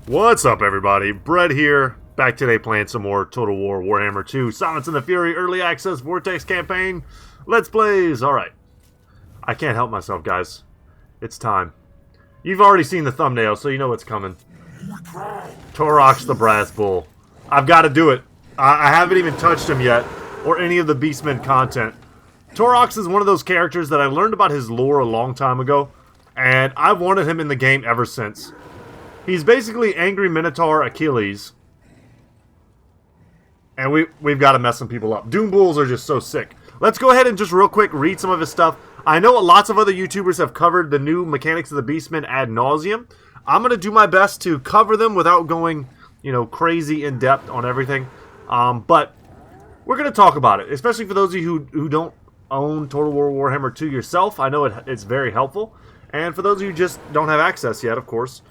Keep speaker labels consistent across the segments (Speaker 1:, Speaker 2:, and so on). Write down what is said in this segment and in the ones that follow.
Speaker 1: What's up, everybody? Brett here, back today playing some more Total War Warhammer 2 Silence and the Fury Early Access Vortex campaign. Let's plays! Alright. I can't help myself, guys. It's time. You've already seen the thumbnail, so you know what's coming. Taurox the Brass Bull. I've got to do it. I haven't even touched him yet, or any of the Beastmen content. Taurox is one of those characters that I learned about his lore a long time ago, and I've wanted him in the game ever since. He's basically Angry Minotaur Achilles. And we've got to mess some people up. Doom Bulls are just so sick. Let's go ahead and just real quick read some of his stuff. I know lots of other YouTubers have covered the new mechanics of the Beastmen ad nauseum. I'm going to do my best to cover them without going, crazy in depth on everything. But we're going to talk about it, especially for those of you who don't own Total War Warhammer 2 yourself. I know it's very helpful. And for those of you who just don't have access yet, of course,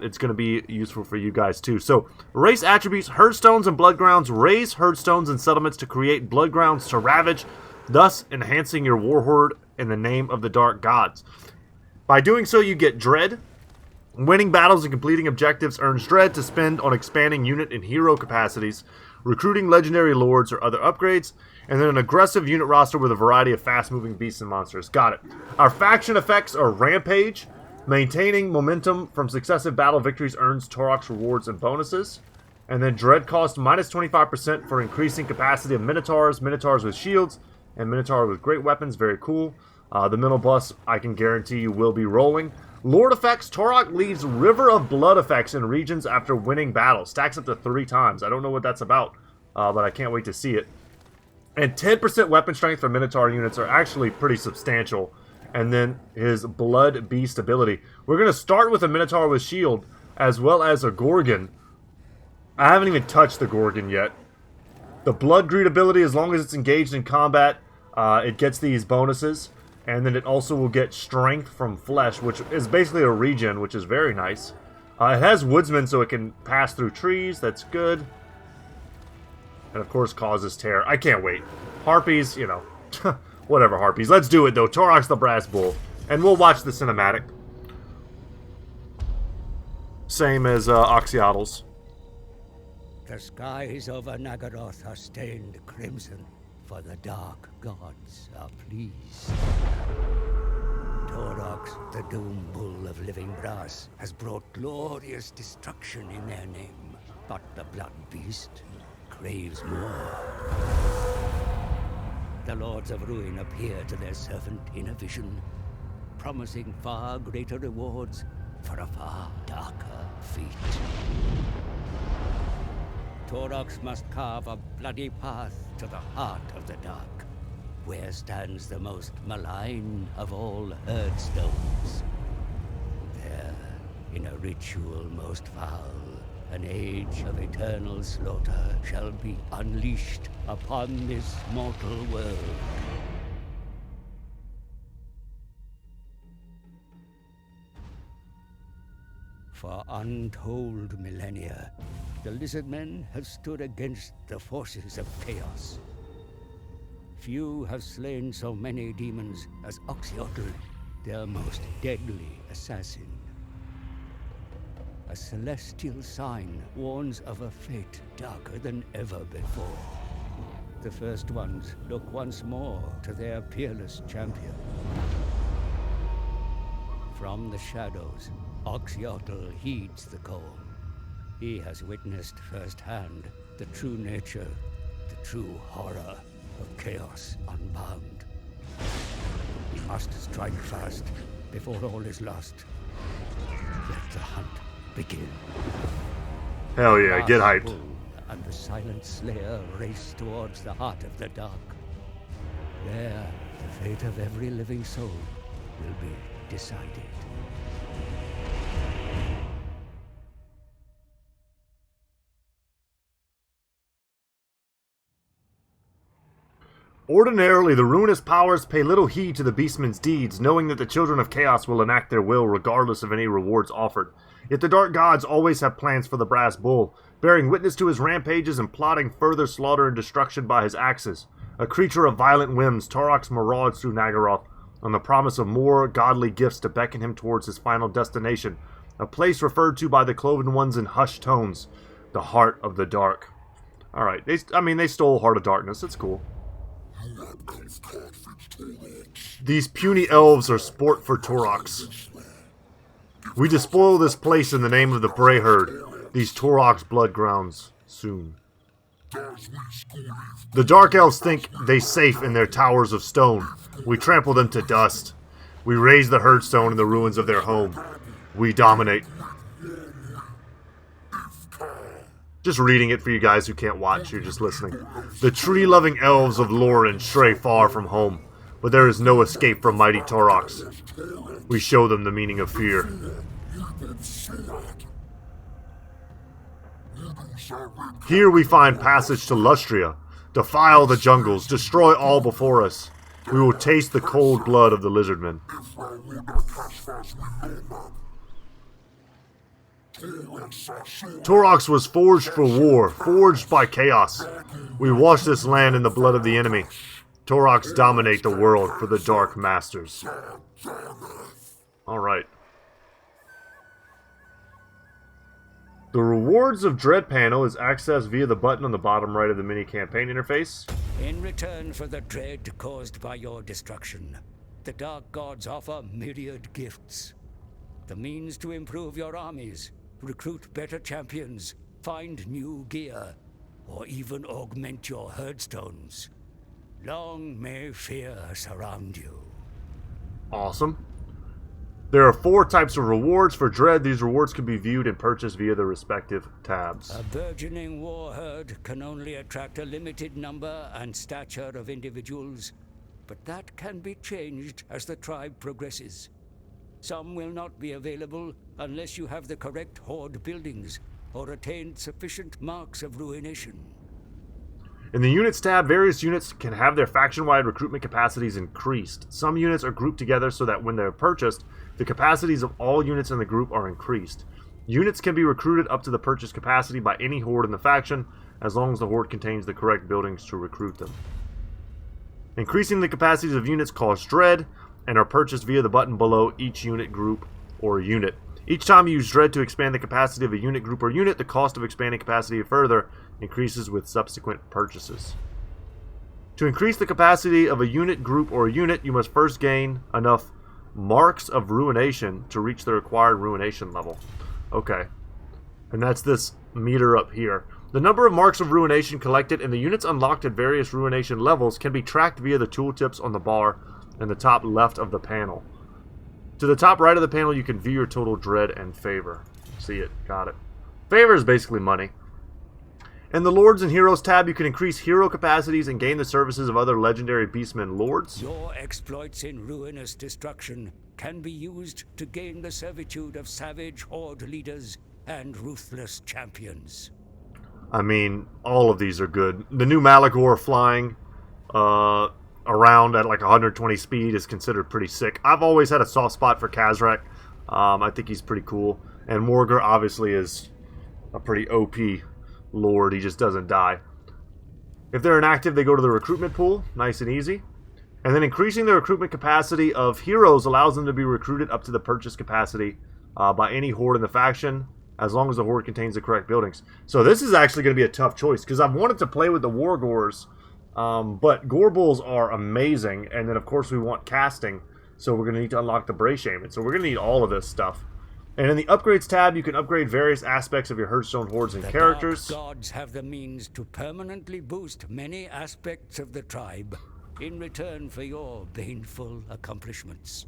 Speaker 1: it's going to be useful for you guys too. So, race attributes: Herdstones and Bloodgrounds. Raise Herdstones and settlements to create Bloodgrounds to ravage, thus enhancing your warhorde in the name of the Dark Gods. By doing so, you get Dread. Winning battles and completing objectives earns Dread to spend on expanding unit and hero capacities, recruiting legendary lords or other upgrades, and then an aggressive unit roster with a variety of fast-moving beasts and monsters. Got it. Our faction effects are Rampage. Maintaining momentum from successive battle victories earns Taurox rewards and bonuses. And then Dread cost minus 25% for increasing capacity of Minotaurs, Minotaurs with shields, and Minotaurs with great weapons. Very cool. The mental bus, I can guarantee you, will be rolling. Lord effects: Taurox leaves River of Blood effects in regions after winning battles. Stacks up to 3 times. I don't know what that's about, but I can't wait to see it. And 10% weapon strength for Minotaur units are actually pretty substantial. And then his Blood Beast ability. We're going to start with a Minotaur with shield, as well as a Gorgon. I haven't even touched the Gorgon yet. The Blood Greed ability, as long as it's engaged in combat, it gets these bonuses. And then it also will get Strength from Flesh, which is basically a regen, which is very nice. It has Woodsman, so it can pass through trees. That's good. And of course, causes tear. I can't wait. Harpies, whatever, Harpies. Let's do it, though. Taurox the Brass Bull. And we'll watch the cinematic. Same as Oxyotls.
Speaker 2: The skies over Nagaroth are stained crimson, for the dark gods are pleased. Taurox, the Doom Bull of living brass, has brought glorious destruction in their name. But the Blood Beast craves more. The Lords of Ruin appear to their servant in a vision, promising far greater rewards for a far darker fate. Taurox must carve a bloody path to the heart of the dark, where stands the most malign of all Herdstones. There, in a ritual most foul, an age of eternal slaughter shall be unleashed upon this mortal world. For untold millennia, the Lizardmen have stood against the forces of chaos. Few have slain so many demons as Oxyotl, their most deadly assassin. A celestial sign warns of a fate darker than ever before. The first ones look once more to their peerless champion. From the shadows, Oxyotl heeds the call. He has witnessed firsthand the true nature, the true horror of chaos unbound. He must strike fast before all is lost. Let the hunt begin.
Speaker 1: Hell yeah, get hyped.
Speaker 2: Bull and the silent slayer race towards the heart of the dark. There, the fate of every living soul will be decided.
Speaker 1: Ordinarily, the ruinous powers pay little heed to the Beastmen's deeds, knowing that the children of Chaos will enact their will regardless of any rewards offered. Yet the Dark Gods always have plans for the Brass Bull, bearing witness to his rampages and plotting further slaughter and destruction by his axes. A creature of violent whims, Taurox marauds through Nagaroth on the promise of more godly gifts to beckon him towards his final destination, A place referred to by the Cloven Ones in hushed tones. The Heart of the Dark. Alright, they stole Heart of Darkness. That's cool. These puny elves are sport for Taurox. We despoil this place in the name of the Bray Herd. These Taurox blood grounds soon. The Dark Elves think they safe in their towers of stone. We trample them to dust. We raise the Herdstone in the ruins of their home. We dominate. Just reading it for you guys who can't watch, you're just listening. The tree-loving elves of Loren stray far from home, but there is no escape from mighty Taurox. We show them the meaning of fear. Here we find passage to Lustria. Defile the jungles, destroy all before us. We will taste the cold blood of the Lizardmen. Taurox was forged for war, forged by chaos. We wash this land in the blood of the enemy. Taurox dominate the world for the Dark Masters. Alright. The Rewards of Dread panel is accessed via the button on the bottom right of the mini-campaign interface.
Speaker 2: In return for the dread caused by your destruction, the Dark Gods offer myriad gifts. The means to improve your armies, recruit better champions, find new gear, or even augment your Herdstones. Long may fear surround you.
Speaker 1: Awesome. There are 4 types of rewards for Dread. These rewards can be viewed and purchased via the respective tabs.
Speaker 2: A burgeoning war herd can only attract a limited number and stature of individuals, but that can be changed as the tribe progresses. Some will not be available unless you have the correct horde buildings or attained sufficient marks of ruination.
Speaker 1: In the Units tab, various units can have their faction-wide recruitment capacities increased. Some units are grouped together so that when they're purchased, the capacities of all units in the group are increased. Units can be recruited up to the purchase capacity by any horde in the faction, as long as the horde contains the correct buildings to recruit them. Increasing the capacities of units costs Dread, and are purchased via the button below each unit group or unit. Each time you use Dread to expand the capacity of a unit group or unit, the cost of expanding capacity further increases with subsequent purchases. To increase the capacity of a unit group or unit, you must first gain enough Marks of Ruination to reach the required Ruination level. Okay. And that's this meter up here. The number of Marks of Ruination collected and the units unlocked at various Ruination levels can be tracked via the tooltips on the bar in the top left of the panel. To the top right of the panel, you can view your total Dread and Favor. See it. Got it. Favor is basically money. In the Lords and Heroes tab, you can increase hero capacities and gain the services of other legendary Beastmen Lords.
Speaker 2: Your exploits in ruinous destruction can be used to gain the servitude of savage horde leaders and ruthless champions.
Speaker 1: I mean, all of these are good. The new Malagor flying around at like 120 speed is considered pretty sick. I've always had a soft spot for Khazrak. I think he's pretty cool. And Morgur obviously is a pretty OP Lord. He just doesn't die. If they're inactive, they go to the recruitment pool. Nice and easy. And then increasing the recruitment capacity of heroes allows them to be recruited up to the purchase capacity by any horde in the faction, as long as the horde contains the correct buildings. So this is actually going to be a tough choice, because I've wanted to play with the Wargors, but Gorbulls are amazing, and then of course we want casting, so we're going to need to unlock the Bray Shaman. So we're going to need all of this stuff. And in the Upgrades tab, you can upgrade various aspects of your Herdstone hordes and characters.
Speaker 2: The Dark Gods have the means to permanently boost many aspects of the tribe in return for your baneful accomplishments.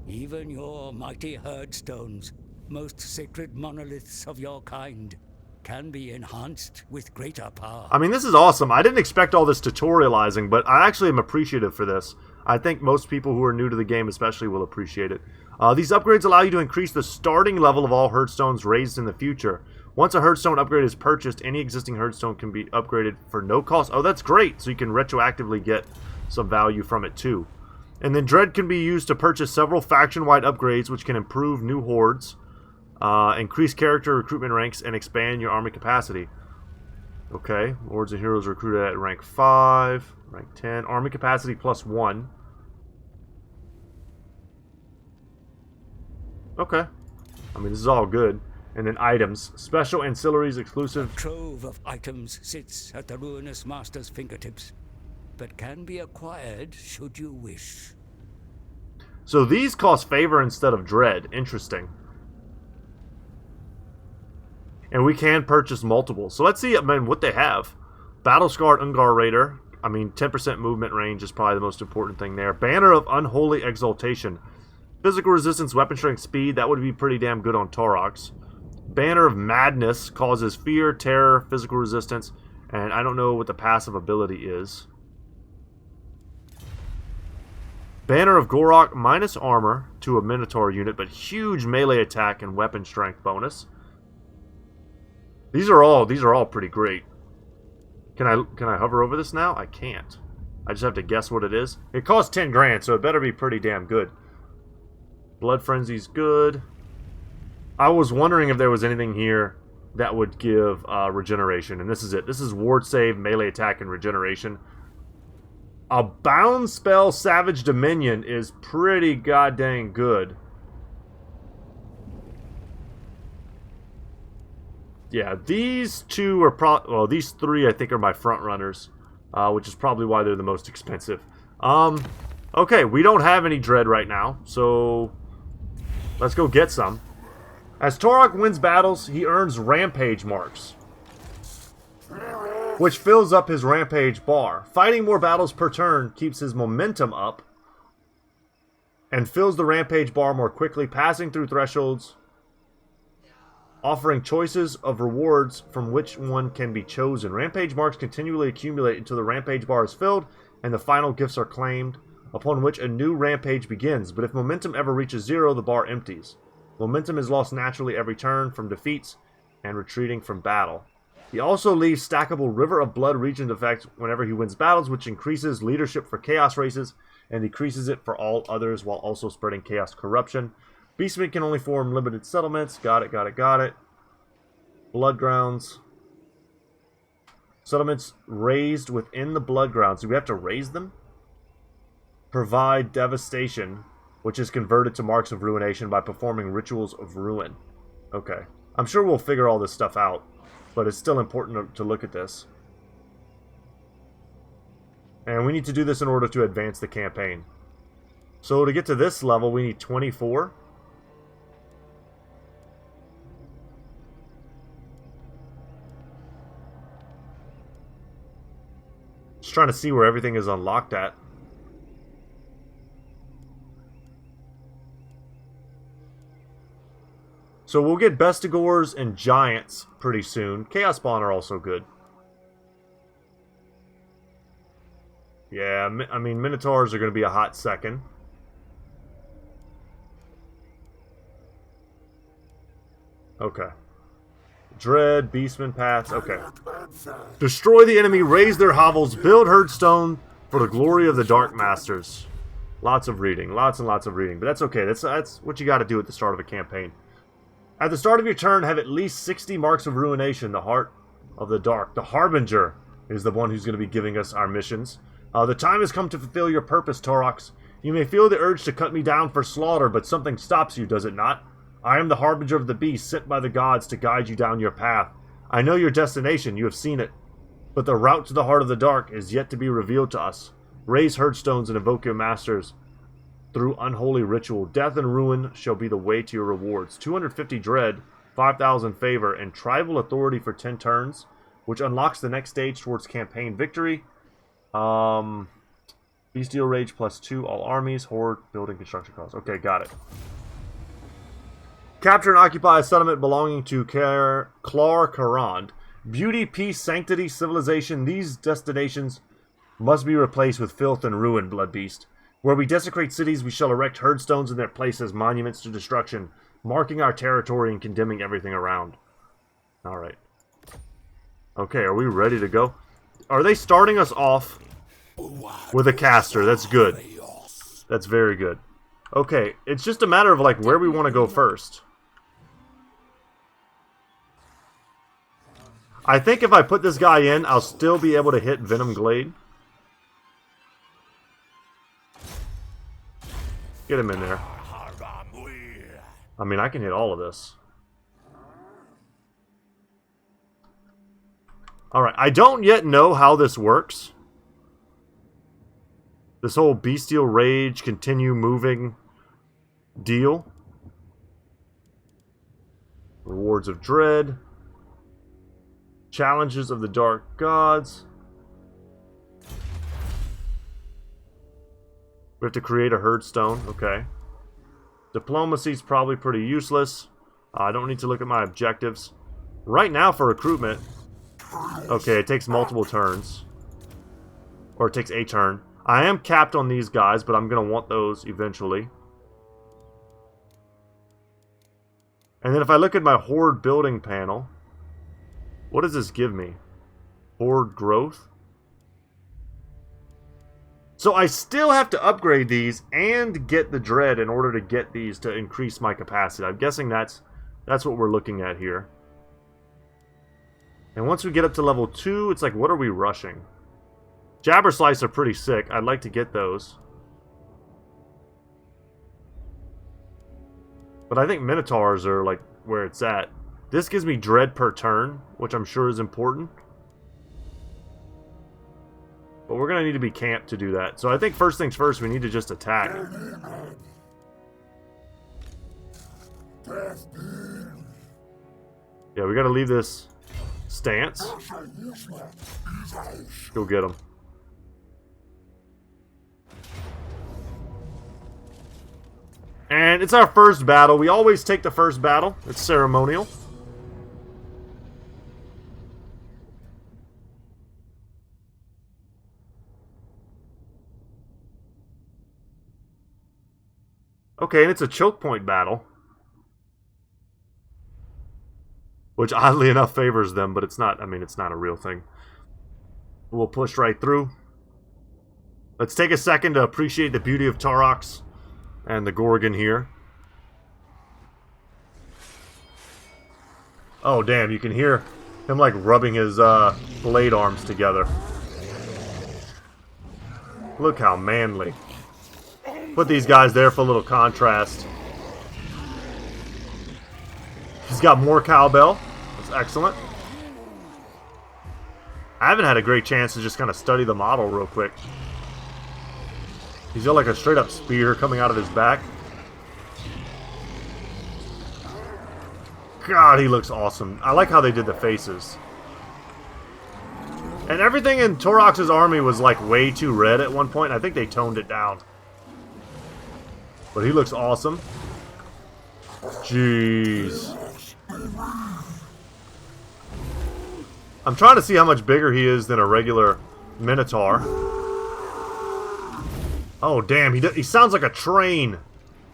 Speaker 2: Even your mighty Herdstones, most sacred monoliths of your kind, can be enhanced with greater power.
Speaker 1: I mean, this is awesome. I didn't expect all this tutorializing, but I actually am appreciative for this. I think most people who are new to the game especially will appreciate it. These upgrades allow you to increase the starting level of all Herdstones raised in the future. Once a Herdstone upgrade is purchased, any existing Herdstone can be upgraded for no cost. Oh, that's great! So you can retroactively get some value from it too. And then Dread can be used to purchase several faction-wide upgrades, which can improve new hordes, increase character recruitment ranks, and expand your army capacity. Okay, Lords and Heroes recruited at rank 5, rank 10, army capacity plus 1. Okay. I mean, this is all good. And then items. Special ancillaries exclusive.
Speaker 2: A trove of items sits at the ruinous master's fingertips, but can be acquired should you wish.
Speaker 1: So these cost favor instead of dread. Interesting. And we can purchase multiple. So let's see, I mean, what they have. Battle Scarred Ungar Raider. I mean, 10% movement range is probably the most important thing there. Banner of Unholy Exaltation. Physical resistance, weapon strength, speed. That would be pretty damn good on Taurox. Banner of Madness causes fear, terror, physical resistance. And I don't know what the passive ability is. Banner of Gorok, minus armor to a Minotaur unit, but huge melee attack and weapon strength bonus. These are all pretty great. Can I hover over this now? I can't. I just have to guess what it is. It costs 10 grand, so it better be pretty damn good. Blood Frenzy's good. I was wondering if there was anything here that would give regeneration, and this is it. This is ward save, melee attack, and regeneration. A bound spell, Savage Dominion, is pretty goddamn good. Yeah, these two are well, these three I think are my front runners, which is probably why they're the most expensive. Okay, we don't have any dread right now, so let's go get some. As Taurox wins battles, he earns rampage marks, which fills up his rampage bar. Fighting more battles per turn keeps his momentum up and fills the rampage bar more quickly, passing through thresholds, offering choices of rewards from which one can be chosen. Rampage marks continually accumulate until the rampage bar is filled and the final gifts are claimed, upon which a new rampage begins. But if momentum ever reaches 0, the bar empties. Momentum is lost naturally every turn from defeats and retreating from battle. He also leaves stackable River of Blood Regent effect whenever he wins battles, which increases leadership for Chaos races and decreases it for all others while also spreading Chaos corruption. Beastmen can only form limited settlements. Got it. Blood grounds. Settlements raised within the blood grounds. Do we have to raise them? Provide devastation, which is converted to marks of ruination by performing rituals of ruin. Okay. I'm sure we'll figure all this stuff out, but it's still important to look at this. And we need to do this in order to advance the campaign. So to get to this level, we need 24. Just trying to see where everything is unlocked at. So we'll get Bestigors and Giants pretty soon. Chaos Spawn are also good. Yeah, I mean, Minotaurs are going to be a hot second. Okay. Dread, Beastmen paths, okay. Destroy the enemy, raise their hovels, build Herdstone for the glory of the Dark Masters. Lots of reading, lots and lots of reading, but that's okay. That's what you got to do at the start of a campaign. At the start of your turn, have at least 60 marks of ruination, the Heart of the Dark. The Harbinger is the one who's going to be giving us our missions. The time has come to fulfill your purpose, Taurox. You may feel the urge to cut me down for slaughter, but something stops you, does it not? I am the Harbinger of the Beast, sent by the gods to guide you down your path. I know your destination, you have seen it. But the route to the Heart of the Dark is yet to be revealed to us. Raise Herdstones and invoke your masters. Through unholy ritual, death and ruin shall be the way to your rewards. 250 dread, 5,000 favor, and tribal authority for 10 turns, which unlocks the next stage towards campaign victory. Bestial Rage +2, all armies, horde, building, construction costs. Okay, got it. Capture and occupy a settlement belonging to Klar Karand. Beauty, peace, sanctity, civilization, these destinations must be replaced with filth and ruin, Blood Beast. Where we desecrate cities, we shall erect Herdstones in their place as monuments to destruction, marking our territory and condemning everything around. Alright. Okay, are we ready to go? Are they starting us off with a caster? That's good. That's very good. Okay, it's just a matter of like where we want to go first. I think if I put this guy in, I'll still be able to hit Venom Glade. Get him in there. I mean, I can hit all of this. Alright, I don't yet know how this works. This whole bestial rage, continue moving deal. Rewards of dread. Challenges of the dark gods. We have to create a Herdstone. Okay. Diplomacy's probably pretty useless. I don't need to look at my objectives. Right now for recruitment... Okay, it takes multiple turns. Or it takes a turn. I am capped on these guys, but I'm going to want those eventually. And then if I look at my Horde building panel... What does this give me? Horde growth? So I still have to upgrade these and get the dread in order to get these to increase my capacity. I'm guessing that's what we're looking at here. And once we get up to level 2, it's like, what are we rushing? Jabberslice are pretty sick. I'd like to get those. But I think Minotaurs are like where it's at. This gives me dread per turn, which I'm sure is important. But we're going to need to be camped to do that. So I think first things first, we need to just attack. Yeah, we got to leave this stance. Go get him. And it's our first battle. We always take the first battle. It's ceremonial. Okay, and it's a choke point battle. Which oddly enough favors them, but it's not, I mean, it's not a real thing. We'll push right through. Let's take a second to appreciate the beauty of Taurox and the Gorgon here. Oh, damn, you can hear him like rubbing his blade arms together. Look how manly. Put these guys there for a little contrast. He's got more cowbell. That's excellent. I haven't had a great chance to just kind of study the model real quick. He's got like a straight up spear coming out of his back. God, he looks awesome. I like how they did the faces. And everything in Taurox's army was like way too red at one point. I think they toned it down. But he looks awesome. Jeez. I'm trying to see how much bigger he is than a regular Minotaur. Oh, damn. He sounds like a train.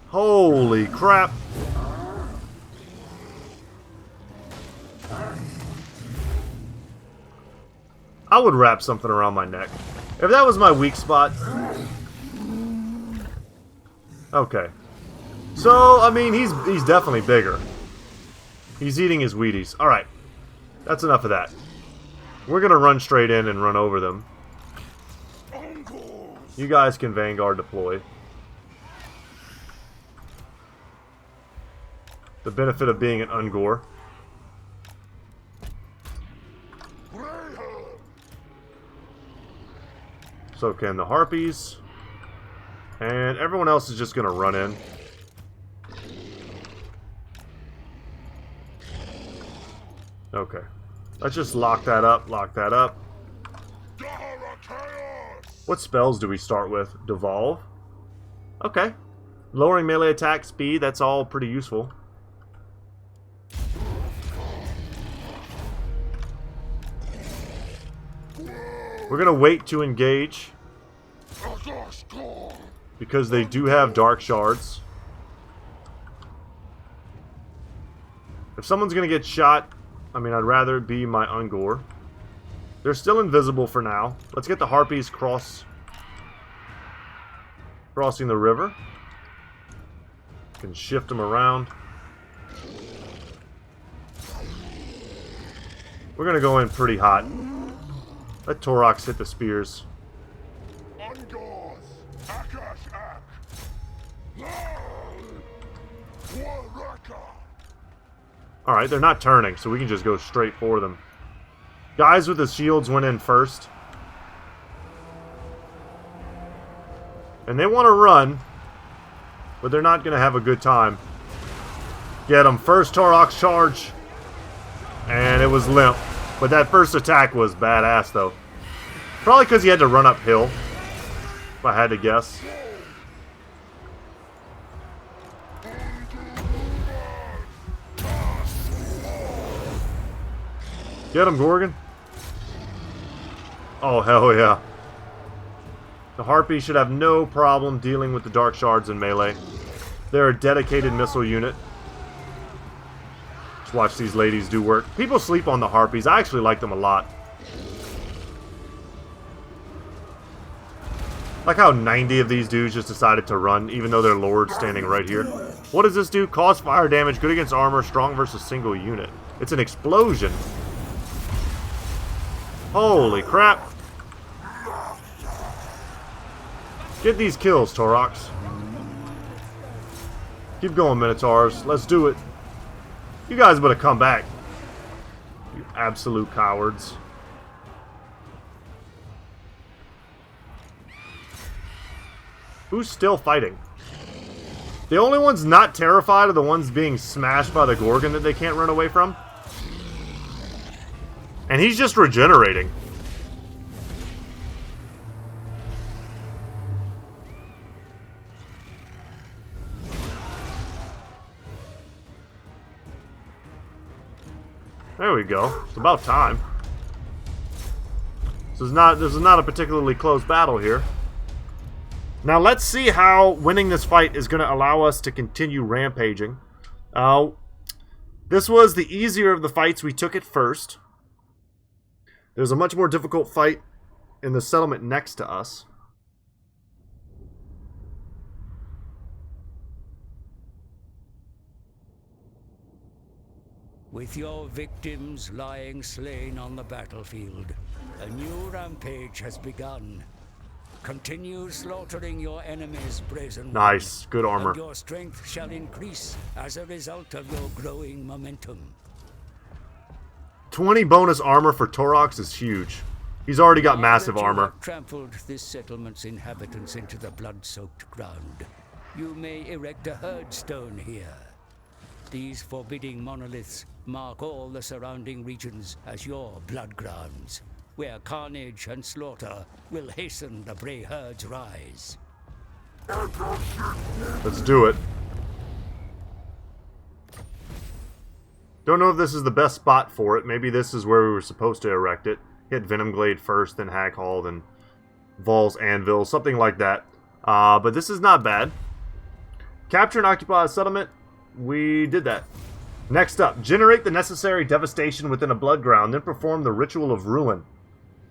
Speaker 1: Holy crap. I would wrap something around my neck. If that was my weak spot... Okay. So, I mean, he's definitely bigger. He's eating his Wheaties. Alright. That's enough of that. We're going to run straight in and run over them. You guys can Vanguard deploy. The benefit of being an Ungor. So can the Harpies. And everyone else is just going to run in. Okay. Let's just lock that up, lock that up. What spells do we start with? Devolve? Okay. Lowering melee attack speed, that's all pretty useful. We're going to wait to engage. Because they do have dark shards. If someone's going to get shot, I mean, I'd rather it be my Ungor. They're still invisible for now. Let's get the Harpies crossing the river. Can shift them around. We're going to go in pretty hot. Let Taurox hit the spears. Alright, they're not turning, so we can just go straight for them. Guys with the shields went in first. And they want to run, but they're not going to have a good time. Get them. First Taurox charge. And it was limp. But that first attack was badass, though. Probably because he had to run uphill, if I had to guess. Get him, Gorgon. Oh, hell yeah. The Harpy should have no problem dealing with the Dark Shards in melee. They're a dedicated missile unit. Just watch these ladies do work. People sleep on the Harpies. I actually like them a lot. Like how 90 of these dudes just decided to run, even though their Lord's standing right here. What does this do? Cause fire damage, good against armor, strong versus single unit. It's an explosion. Holy crap. Get these kills, Taurox. Keep going, Minotaurs. Let's do it. You guys better come back. You absolute cowards. Who's still fighting? The only ones not terrified are the ones being smashed by the Gorgon that they can't run away from. And he's just regenerating. There we go. It's about time. This is not a particularly close battle here. Now let's see how winning this fight is going to allow us to continue rampaging. This was the easier of the fights. We took it first. There's a much more difficult fight in the settlement next to us.
Speaker 2: With your victims lying slain on the battlefield, a new rampage has begun. Continue slaughtering your enemies, brazen.
Speaker 1: Nice, good armor.
Speaker 2: And your strength shall increase as a result of your growing momentum.
Speaker 1: 20 bonus armor for Taurox is huge. He's already got massive armor.
Speaker 2: You have trampled this settlement's inhabitants into the blood-soaked ground. You may erect a herdstone here. These forbidding monoliths mark all the surrounding regions as your blood grounds, where carnage and slaughter will hasten the Bray herd's rise.
Speaker 1: Let's do it. Don't know if this is the best spot for it. Maybe this is where we were supposed to erect it. Hit Venomglade first, then Hag Hall, then Vol's Anvil, something like that. But this is not bad. Capture and occupy a settlement. We did that. Next up, generate the necessary devastation within a blood ground, then perform the Ritual of Ruin.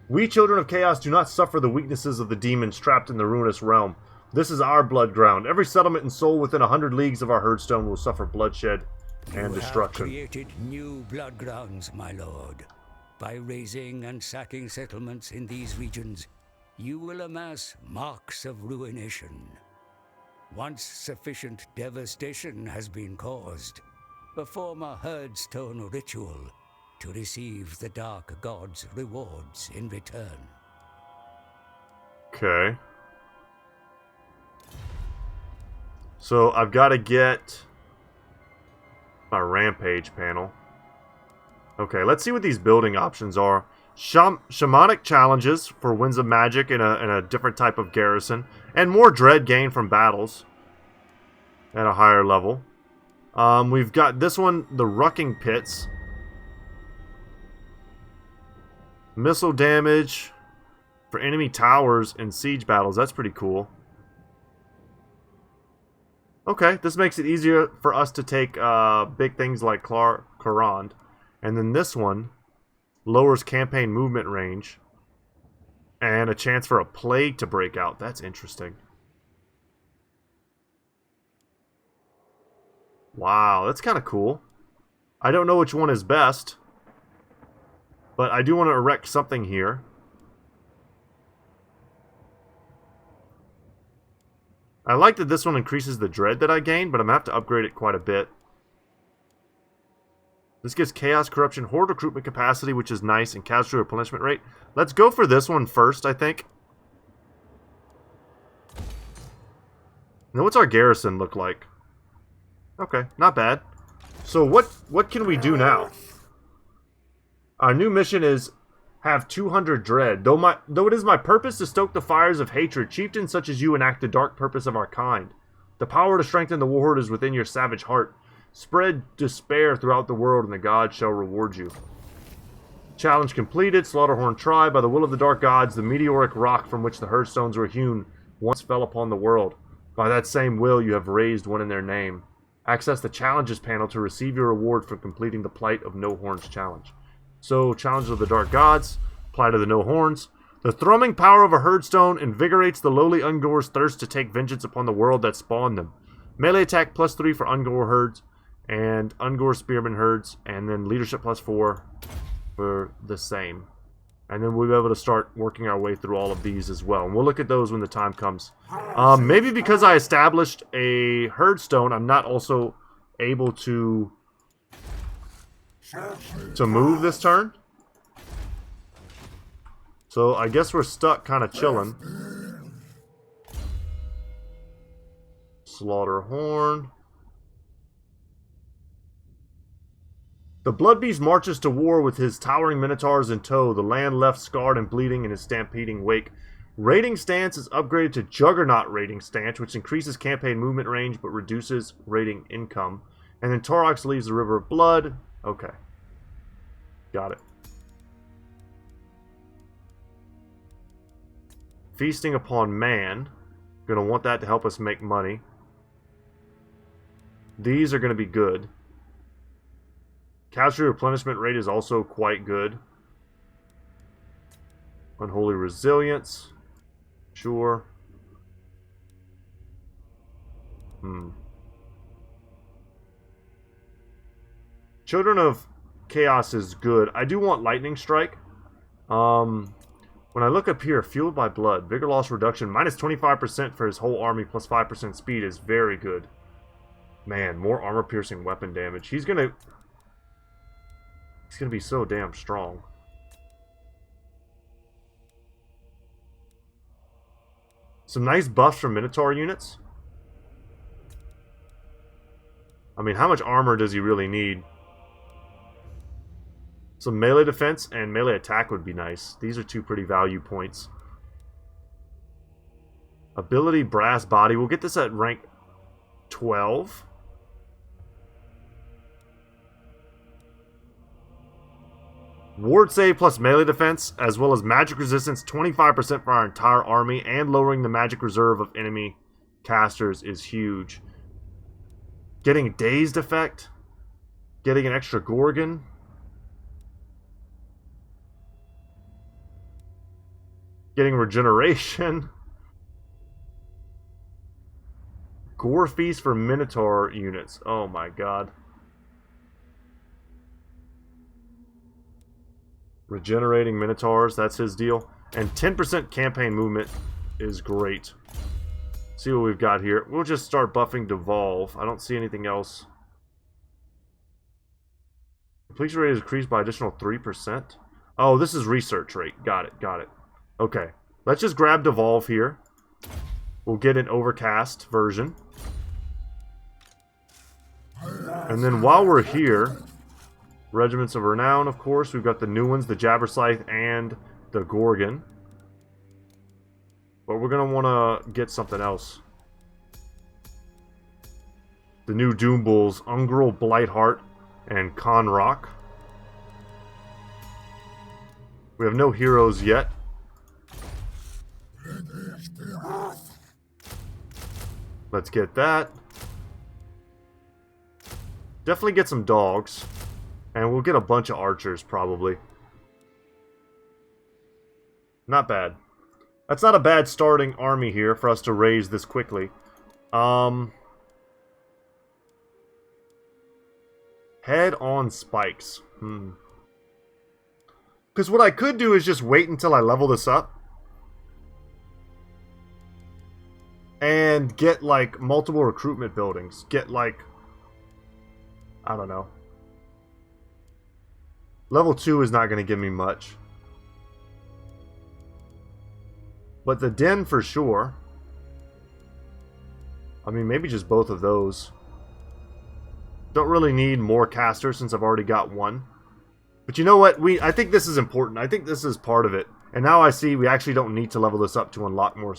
Speaker 1: We, Children of Chaos, do not suffer the weaknesses of the demons trapped in the ruinous realm. This is our blood ground. Every settlement and soul within 100 leagues of our Herdstone will suffer bloodshed and destruction.
Speaker 2: You have created new blood grounds, my lord. By razing and sacking settlements in these regions, you will amass marks of ruination. Once sufficient devastation has been caused, perform a Herdstone Ritual to receive the Dark God's rewards in return.
Speaker 1: Okay. So I've got to get my Rampage panel. Okay, let's see what these building options are. Shamanic challenges for Winds of Magic in a different type of garrison. And more dread gain from battles at a higher level. We've got this one, the Rucking Pits. Missile damage for enemy towers in siege battles. That's pretty cool. Okay, this makes it easier for us to take big things like Clarand. And then this one lowers campaign movement range. And a chance for a plague to break out. That's interesting. Wow, that's kind of cool. I don't know which one is best. But I do want to erect something here. I like that this one increases the dread that I gain, but I'm going to have to upgrade it quite a bit. This gives Chaos, Corruption, Horde recruitment capacity, which is nice, and casualty replenishment rate. Let's go for this one first, I think. Now, what's our garrison look like? Okay, not bad. So what can we do now? Our new mission is have 200 dread. Though it is my purpose to stoke the fires of hatred, chieftains such as you enact the dark purpose of our kind. The power to strengthen the warhorde is within your savage heart. Spread despair throughout the world, and the gods shall reward you. Challenge completed. Slaughterhorn tribe. By the will of the dark gods, the meteoric rock from which the Herdstones were hewn once fell upon the world. By that same will, you have raised one in their name. Access the challenges panel to receive your reward for completing the Plight of No Horns challenge. So, challenge of the dark gods. Plight of the No Horns. The thrumming power of a Herdstone invigorates the lowly Ungor's thirst to take vengeance upon the world that spawned them. Melee attack +3 for Ungor herds and Ungor spearman herds, and then leadership +4 for the same. And then we'll be able to start working our way through all of these as well. And we'll look at those when the time comes. Maybe because I established a Herdstone, I'm not also able to move this turn. So I guess we're stuck kind of chilling. Slaughterhorn. The Bloodbeast marches to war with his towering minotaurs in tow, the land left scarred and bleeding in his stampeding wake. Raiding stance is upgraded to Juggernaut raiding stance, which increases campaign movement range but reduces raiding income. And then Taurox leaves the River of Blood. Okay. Got it. Feasting upon man. Gonna want that to help us make money. These are gonna be good. Casualty replenishment rate is also quite good. Unholy resilience. Sure. Children of Chaos is good. I do want Lightning Strike. When I look up here, Fueled by Blood, Vigor Loss Reduction, -25% for his whole army, +5% speed is very good. Man, more armor-piercing weapon damage. He's gonna be so damn strong. Some nice buffs for Minotaur units. I mean, how much armor does he really need? Some melee defense and melee attack would be nice. These are two pretty value points. Ability Brass Body. We'll get this at rank 12. Ward save plus melee defense, as well as magic resistance, 25% for our entire army, and lowering the magic reserve of enemy casters is huge. Getting dazed effect. Getting an extra Gorgon. Getting regeneration. Gore Feast for Minotaur units. Oh my god. Regenerating Minotaurs, that's his deal. And 10% campaign movement is great. See what we've got here. We'll just start buffing Devolve. I don't see anything else. Completion rate is increased by additional 3%. Oh, this is research rate. Got it, got it. Okay. Let's just grab Devolve here. We'll get an Overcast version. And then while we're here... Regiments of Renown, of course. We've got the new ones, the Jabberslythe and the Gorgon. But we're going to want to get something else. The new Doom Bulls, Ungrel, Blightheart, and Conrock. We have no heroes yet. Let's get that. Definitely get some dogs. And we'll get a bunch of archers, probably. Not bad. That's not a bad starting army here for us to raise this quickly. Head on spikes. Because what I could do is just wait until I level this up. And get, like, multiple recruitment buildings. Get, like... I don't know. Level 2 is not going to give me much. But the den for sure. I mean, maybe just both of those. Don't really need more casters since I've already got one. But you know what? I think this is important. I think this is part of it. And now I see we actually don't need to level this up to unlock more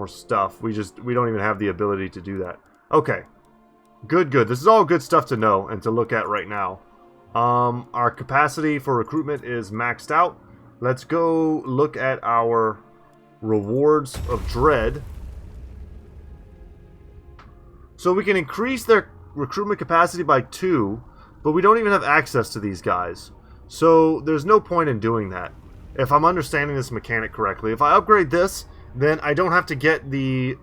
Speaker 1: stuff. We don't even have the ability to do that. Okay. Good, good. This is all good stuff to know and to look at right now. Our capacity for recruitment is maxed out. Let's go look at our rewards of dread. So we can increase their recruitment capacity by 2, but we don't even have access to these guys. So there's no point in doing that, if I'm understanding this mechanic correctly. If I upgrade this, then I don't have to get the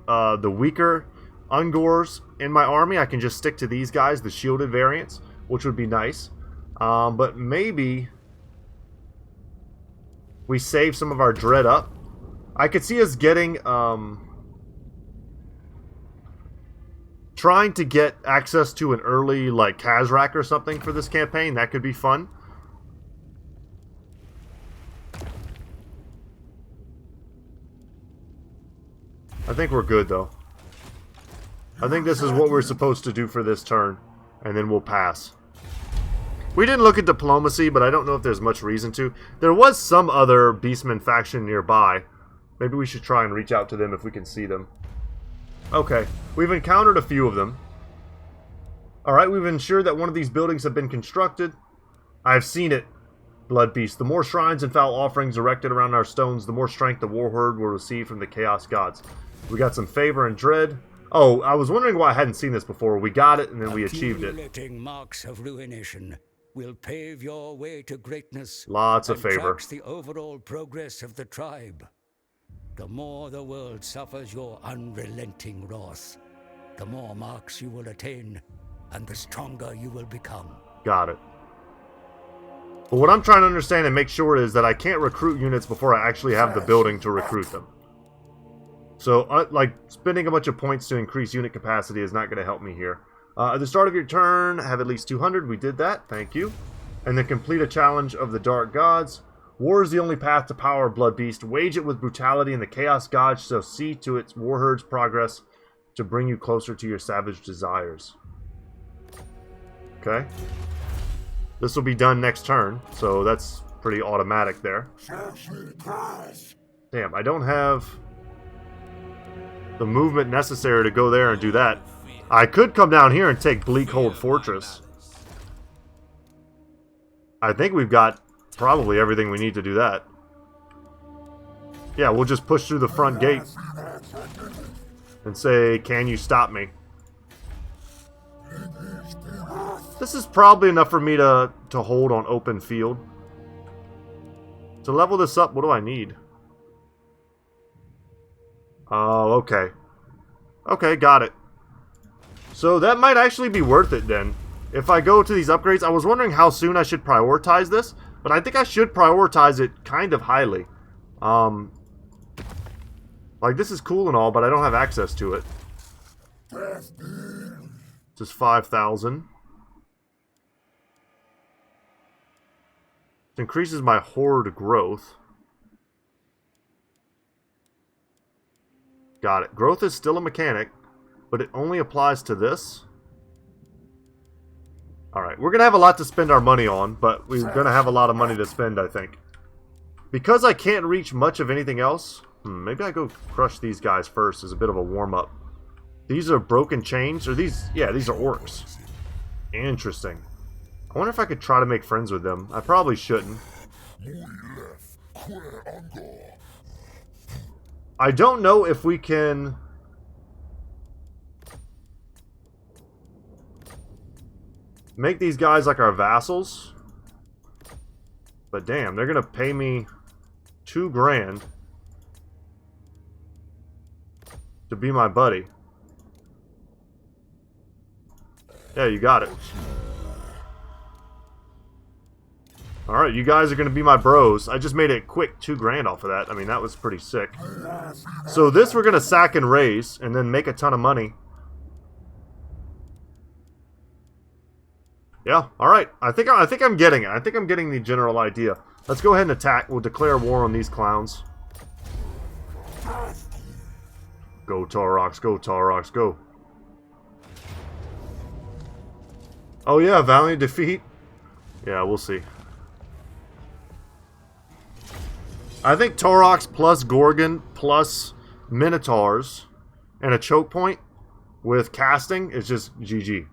Speaker 1: weaker Ungors in my army. I can just stick to these guys, the shielded variants, which would be nice. But maybe we save some of our dread up. I could see us getting... trying to get access to an early, like, Kazrak or something for this campaign. That could be fun. I think we're good, though. I think this is what we're supposed to do for this turn, and then we'll pass. We didn't look at diplomacy, but I don't know if there's much reason to. There was some other Beastmen faction nearby. Maybe we should try and reach out to them if we can see them. Okay, we've encountered a few of them. Alright, we've ensured that one of these buildings have been constructed. I've seen it, Blood Beast. The more shrines and foul offerings erected around our stones, the more strength the war herd will receive from the Chaos Gods. We got some favor and dread. Oh, I was wondering why I hadn't seen this before. We got it, and then we achieved it.
Speaker 2: Accumulating marks of ruination will pave your way to greatness.
Speaker 1: Lots of favor.
Speaker 2: Tracks the overall progress of the tribe. The more the world suffers your unrelenting wrath, the more marks you will attain, and the stronger you will become.
Speaker 1: Got it. But what I'm trying to understand and make sure is that I can't recruit units before I actually have the building to recruit them. So, like, spending a bunch of points to increase unit capacity is not going to help me here. At the start of your turn, have at least 200. We did that. Thank you. And then complete a challenge of the Dark Gods. War is the only path to power, Blood Beast. Wage it with brutality, and the Chaos Gods shall see to its war herd's progress to bring you closer to your savage desires. Okay. This will be done next turn, so that's pretty automatic there. Damn, I don't have the movement necessary to go there and do that. I could come down here and take Bleakhold Fortress. I think we've got probably everything we need to do that. Yeah, we'll just push through the front gate and say, can you stop me? This is probably enough for me to hold on open field. To level this up, what do I need? Oh, okay. Okay, got it. So that might actually be worth it then. If I go to these upgrades, I was wondering how soon I should prioritize this. But I think I should prioritize it kind of highly. Like, this is cool and all, but I don't have access to it. Just 5,000. It increases my horde growth. Got it. Growth is still a mechanic, but it only applies to this. Alright, we're going to have a lot to spend our money on, but we're going to have a lot of money to spend, I think. Because I can't reach much of anything else, maybe I go crush these guys first as a bit of a warm-up. These are broken chains, or these, yeah, these are orcs. Interesting. I wonder if I could try to make friends with them. I probably shouldn't. I don't know if we can... make these guys like our vassals. But damn, they're gonna pay me 2 grand to be my buddy. Yeah, you got it. Alright, you guys are gonna be my bros. I just made a quick 2 grand off of that. I mean, that was pretty sick. So this we're gonna sack and raise, and then make a ton of money. Yeah, alright. I think I'm getting it. I think I'm getting the general idea. Let's go ahead and attack. We'll declare war on these clowns. Go, Taurox. Go, Taurox. Go. Oh, yeah. Valiant defeat. Yeah, we'll see. I think Taurox plus Gorgon plus Minotaurs and a choke point with casting is just GG.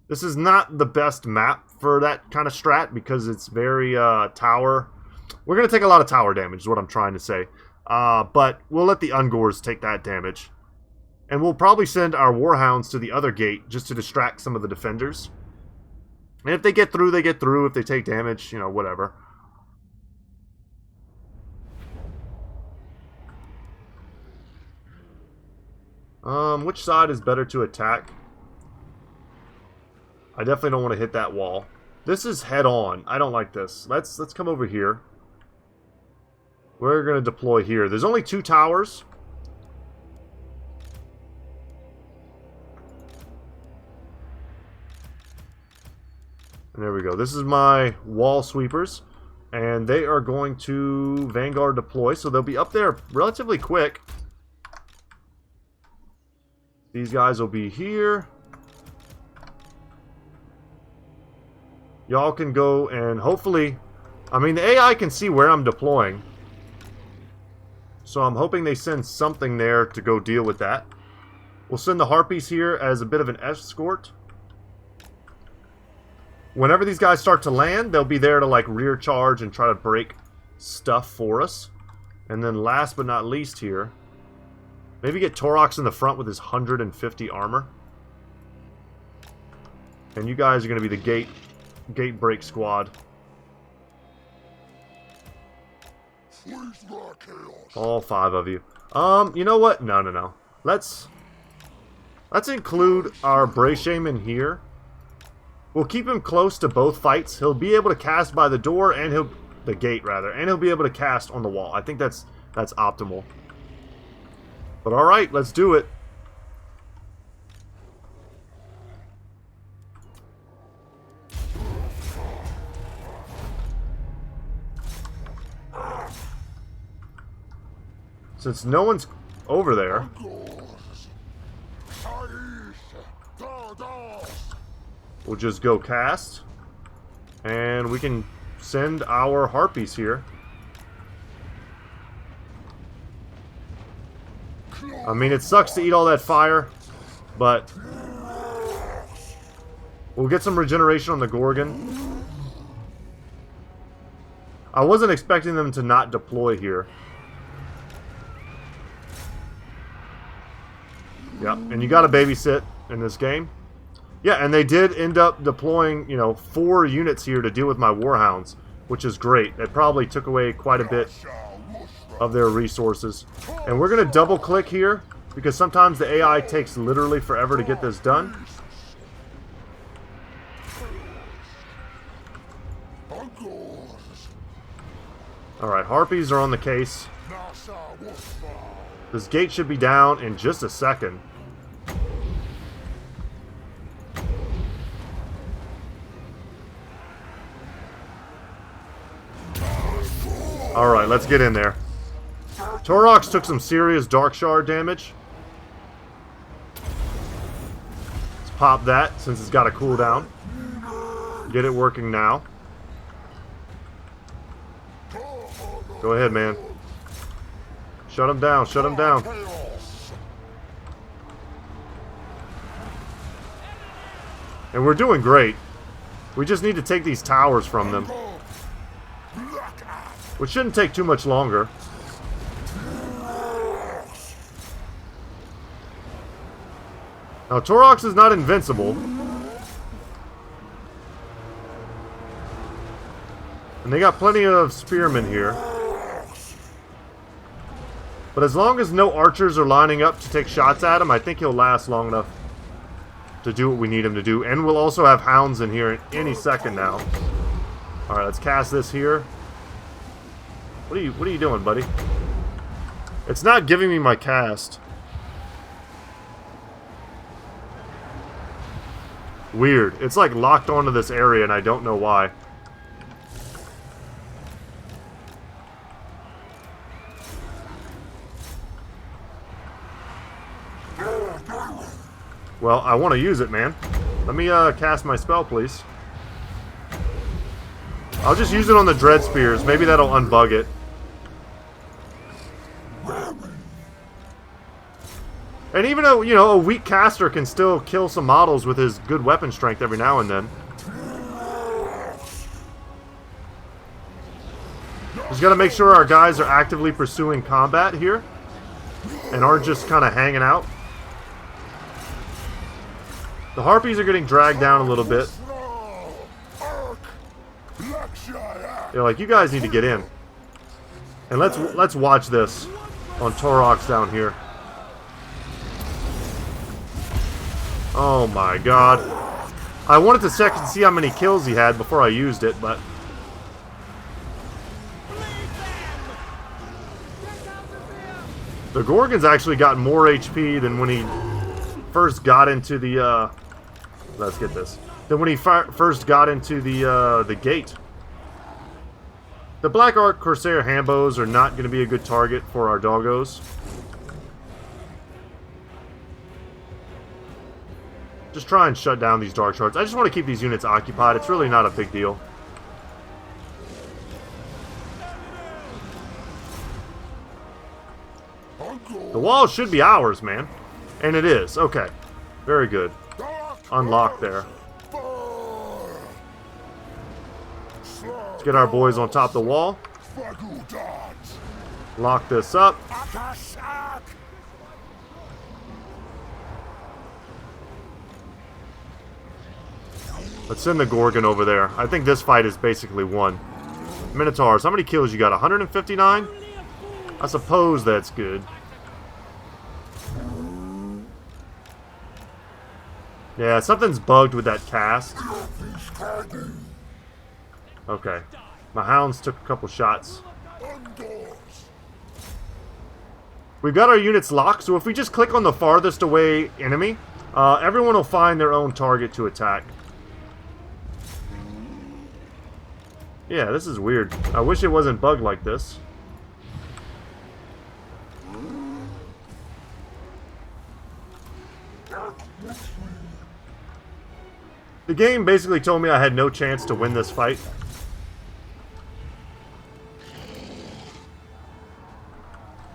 Speaker 1: This is not the best map for that kind of strat because it's very tower. We're going to take a lot of tower damage is what I'm trying to say. But we'll let the Ungors take that damage. And we'll probably send our Warhounds to the other gate just to distract some of the defenders. And if they get through, they get through. If they take damage, you know, whatever. Which side is better to attack? I definitely don't want to hit that wall. This is head on. I don't like this. Let's come over here. We're going to deploy here. There's only 2 towers. And there we go. This is my wall sweepers. And they are going to Vanguard deploy. So they'll be up there relatively quick. These guys will be here. Y'all can go and hopefully... I mean, the AI can see where I'm deploying. So I'm hoping they send something there to go deal with that. We'll send the Harpies here as a bit of an escort. Whenever these guys start to land, they'll be there to like rear charge and try to break stuff for us. And then last but not least here, maybe get Taurox in the front with his 150 armor. And you guys are going to be the gate break squad. All 5 of you. You know what? No. Let's include our Bray Shaman here. We'll keep him close to both fights. He'll be able to cast by the door and the gate rather, and he'll be able to cast on the wall. I think that's optimal. But all right, let's do it. Since no one's over there, we'll just go cast. And we can send our Harpies here. I mean, it sucks to eat all that fire, but we'll get some regeneration on the Gorgon. I wasn't expecting them to not deploy here. Yep, and you gotta babysit in this game. Yeah, and they did end up deploying, you know, 4 units here to deal with my Warhounds, which is great. It probably took away quite a bit of their resources. And we're gonna double click here, because sometimes the AI takes literally forever to get this done. Alright, Harpies are on the case. This gate should be down in just a second. Alright, let's get in there. Taurox took some serious Dark Shard damage. Let's pop that since it's got a cooldown. Get it working now. Go ahead, man. Shut him down, shut him down. And we're doing great. We just need to take these towers from them, which shouldn't take too much longer. Now, Taurox is not invincible. And they got plenty of spearmen here. But as long as no archers are lining up to take shots at him, I think he'll last long enough to do what we need him to do. And we'll also have hounds in here any second now. Alright, let's cast this here. What are you doing, buddy? It's not giving me my cast. Weird. It's like locked onto this area and I don't know why. Well, I want to use it, man. Let me cast my spell, please. I'll just use it on the Dread Spears. Maybe that'll unbug it. And even though, you know, a weak caster can still kill some models with his good weapon strength every now and then. Just gotta make sure our guys are actively pursuing combat here. And aren't just kind of hanging out. The Harpies are getting dragged down a little bit. They're like, you guys need to get in. And let's watch this on Taurox down here. Oh my god. I wanted to check and see how many kills he had before I used it, but... The Gorgon's actually got more HP than when he first got into the, let's get this. Than when he first got into the gate. The Black Arc Corsair Hambos are not going to be a good target for our doggos. Just try and shut down these Dark Shards. I just want to keep these units occupied. It's really not a big deal. The wall should be ours, man. And it is. Okay. Very good. Unlocked there. Let's get our boys on top of the wall. Lock this up. Let's send the Gorgon over there. I think this fight is basically won. Minotaurs, how many kills you got? 159? I suppose that's good. Yeah, something's bugged with that cast. Okay. My hounds took a couple shots. We've got our units locked, so if we just click on the farthest away enemy, everyone will find their own target to attack. Yeah, this is weird. I wish it wasn't bugged like this. The game basically told me I had no chance to win this fight.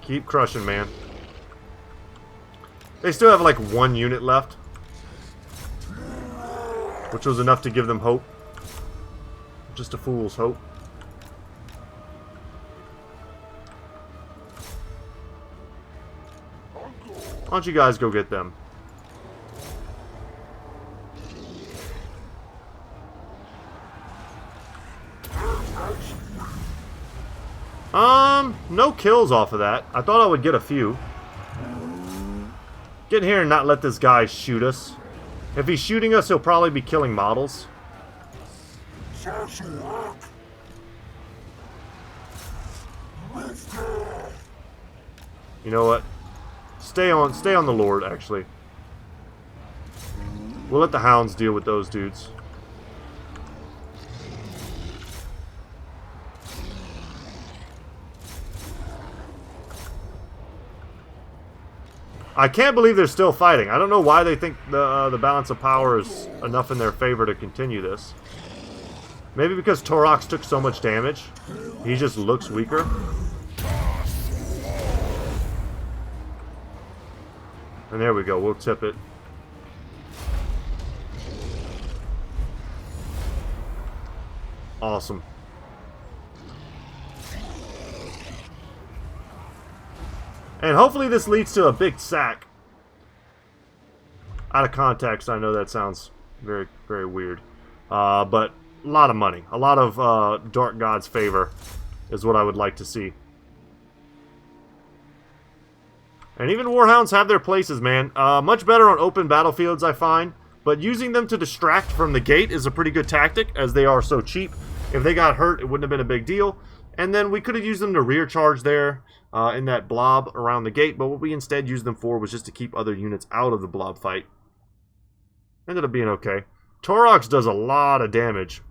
Speaker 1: Keep crushing, man. They still have like one unit left, which was enough to give them hope. Just a fool's hope. Why don't you guys go get them? No kills off of that. I thought I would get a few. Get in here and not let this guy shoot us. If he's shooting us, he'll probably be killing models. You know what? Stay on the Lord, actually. We'll let the hounds deal with those dudes. I can't believe they're still fighting. I don't know why they think the balance of power is enough in their favor to continue this. Maybe because Taurox took so much damage, he just looks weaker. And there we go, we'll tip it. Awesome. And hopefully this leads to a big sack. Out of context, I know that sounds very, very weird. But a lot of money. A lot of Dark God's favor is what I would like to see. And even Warhounds have their places, man. Much better on open battlefields, I find. But using them to distract from the gate is a pretty good tactic, as they are so cheap. If they got hurt, it wouldn't have been a big deal. And then we could have used them to rear charge there in that blob around the gate. But what we instead used them for was just to keep other units out of the blob fight. Ended up being okay. Taurox does a lot of damage.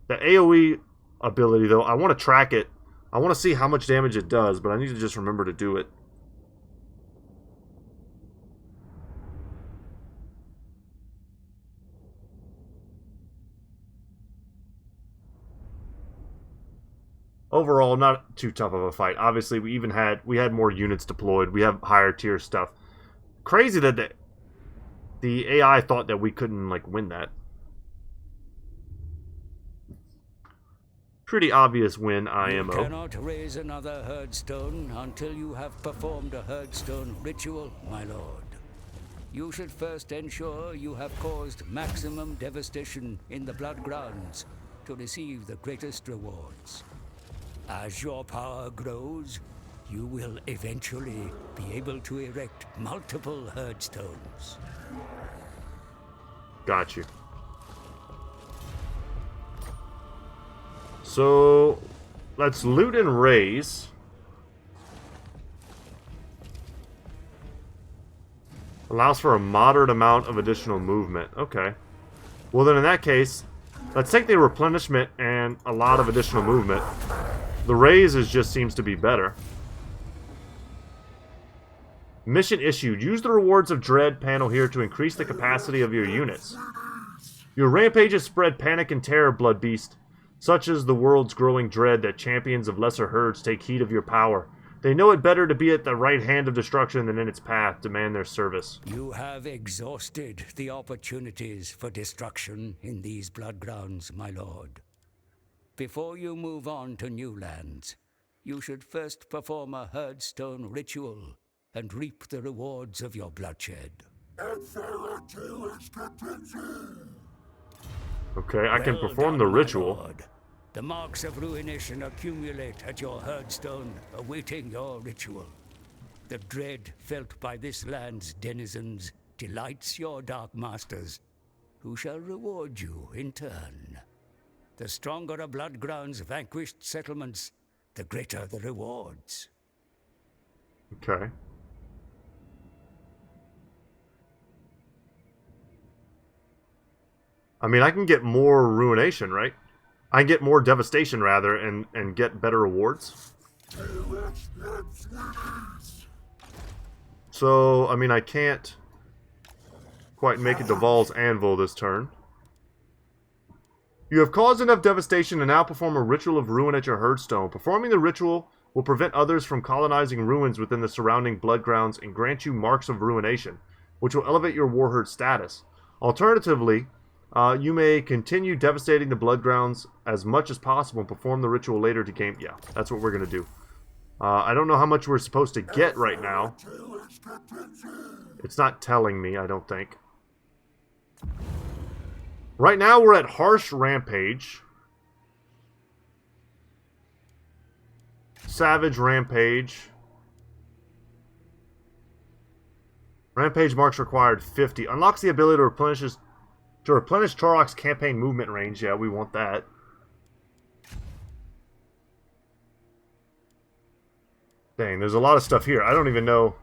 Speaker 1: The AoE ability, though, I want to track it. I want to see how much damage it does, but I need to just remember to do it. Overall, not too tough of a fight. Obviously, we had more units deployed. We have higher tier stuff. Crazy that the AI thought that we couldn't like win that. Pretty obvious win, IMO.
Speaker 2: You cannot raise another Herdstone until you have performed a Herdstone Ritual, my lord. You should first ensure you have caused maximum devastation in the blood grounds to receive the greatest rewards. As your power grows, you will eventually be able to erect multiple Herdstones.
Speaker 1: Got you. So, let's loot and raise. Allows for a moderate amount of additional movement. Okay. Well then in that case, let's take the replenishment and a lot of additional movement. The raise just seems to be better. Mission issued. Use the Rewards of Dread panel here to increase the capacity of your units. Your rampages spread panic and terror, Blood Beast. Such is the world's growing dread that champions of lesser herds take heed of your power. They know it better to be at the right hand of destruction than in its path. Demand their service.
Speaker 2: You have exhausted the opportunities for destruction in these blood grounds, my lord. Before you move on to new lands, you should first perform a Herdstone Ritual and reap the rewards of your bloodshed.
Speaker 1: Okay, I can perform the ritual.
Speaker 2: Lord. The marks of ruination accumulate at your Herdstone, awaiting your ritual. The dread felt by this land's denizens delights your dark masters, who shall reward you in turn. The stronger a bloodground's vanquished settlements, the greater the rewards.
Speaker 1: Okay. I mean, I can get more ruination, right? I can get more devastation, rather, and get better rewards. So, I mean, I can't quite make it to Val's Anvil this turn. You have caused enough devastation to now perform a ritual of ruin at your Herdstone. Performing the ritual will prevent others from colonizing ruins within the surrounding blood grounds and grant you marks of ruination, which will elevate your Warherd status. Alternatively, you may continue devastating the blood grounds as much as possible and perform the ritual later to gain... Yeah, that's what we're going to do. I don't know how much we're supposed to get right now. It's not telling me, I don't think. Right now we're at Harsh Rampage. Savage Rampage. Rampage marks required 50. Unlocks the ability to replenish Taurox campaign movement range. Yeah, we want that. Dang, there's a lot of stuff here. I don't even know.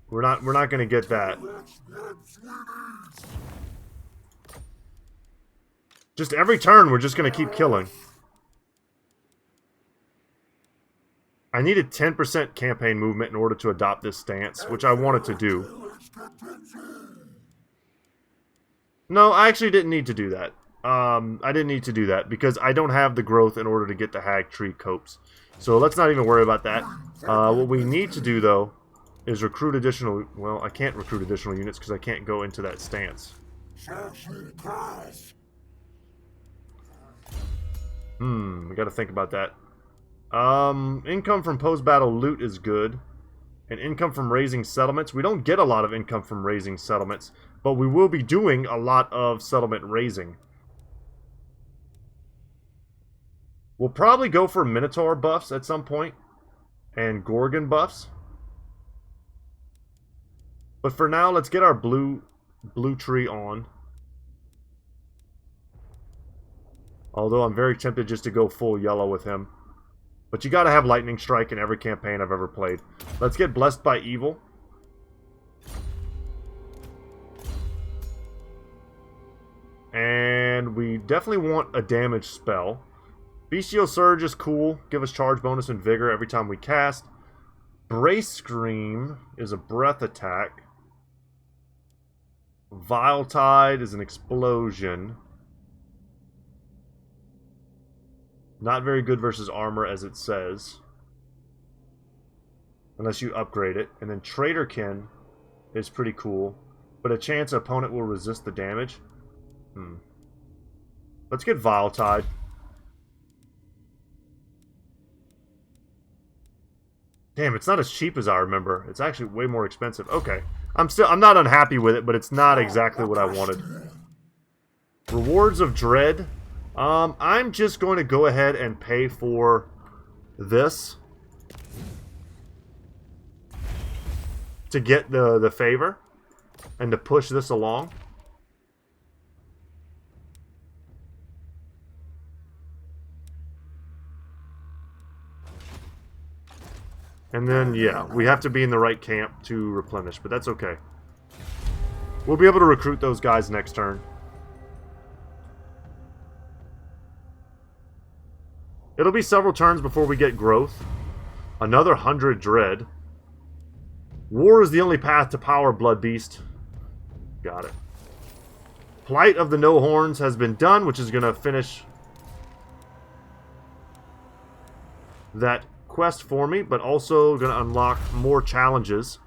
Speaker 1: We're not going to get that. Just every turn, we're just going to keep killing. I needed 10% campaign movement in order to adopt this stance, which I wanted to do. No, I actually didn't need to do that. I didn't need to do that because I don't have the growth in order to get the Hag Tree Copes. So let's not even worry about that. What we need to do, though, is recruit additional... Well, I can't recruit additional units because I can't go into that stance. We gotta think about that. Income from post-battle loot is good. And income from raising settlements. We don't get a lot of income from raising settlements, but we will be doing a lot of settlement raising. We'll probably go for Minotaur buffs at some point. And Gorgon buffs. But for now, let's get our blue tree on. Although I'm very tempted just to go full yellow with him. But you gotta have Lightning Strike in every campaign I've ever played. Let's get Blessed by Evil. And we definitely want a damage spell. Bestial Surge is cool. Give us charge bonus and vigor every time we cast. Brace Scream is a breath attack. Vile Tide is an explosion. Not very good versus armor, as it says. Unless you upgrade it. And then Traitorkin is pretty cool. But a chance opponent will resist the damage. Let's get Vile Tide. Damn, it's not as cheap as I remember. It's actually way more expensive. Okay. I'm not unhappy with it, but it's not exactly what I wanted. Rewards of Dread. I'm just going to go ahead and pay for this to get the favor and to push this along. And then, yeah, we have to be in the right camp to replenish, but that's okay. We'll be able to recruit those guys next turn. It'll be several turns before we get growth. Another 100 dread. War is the only path to power, Blood Beast. Got it. Plight of the No Horns has been done, which is going to finish that quest for me, but also going to unlock more challenges.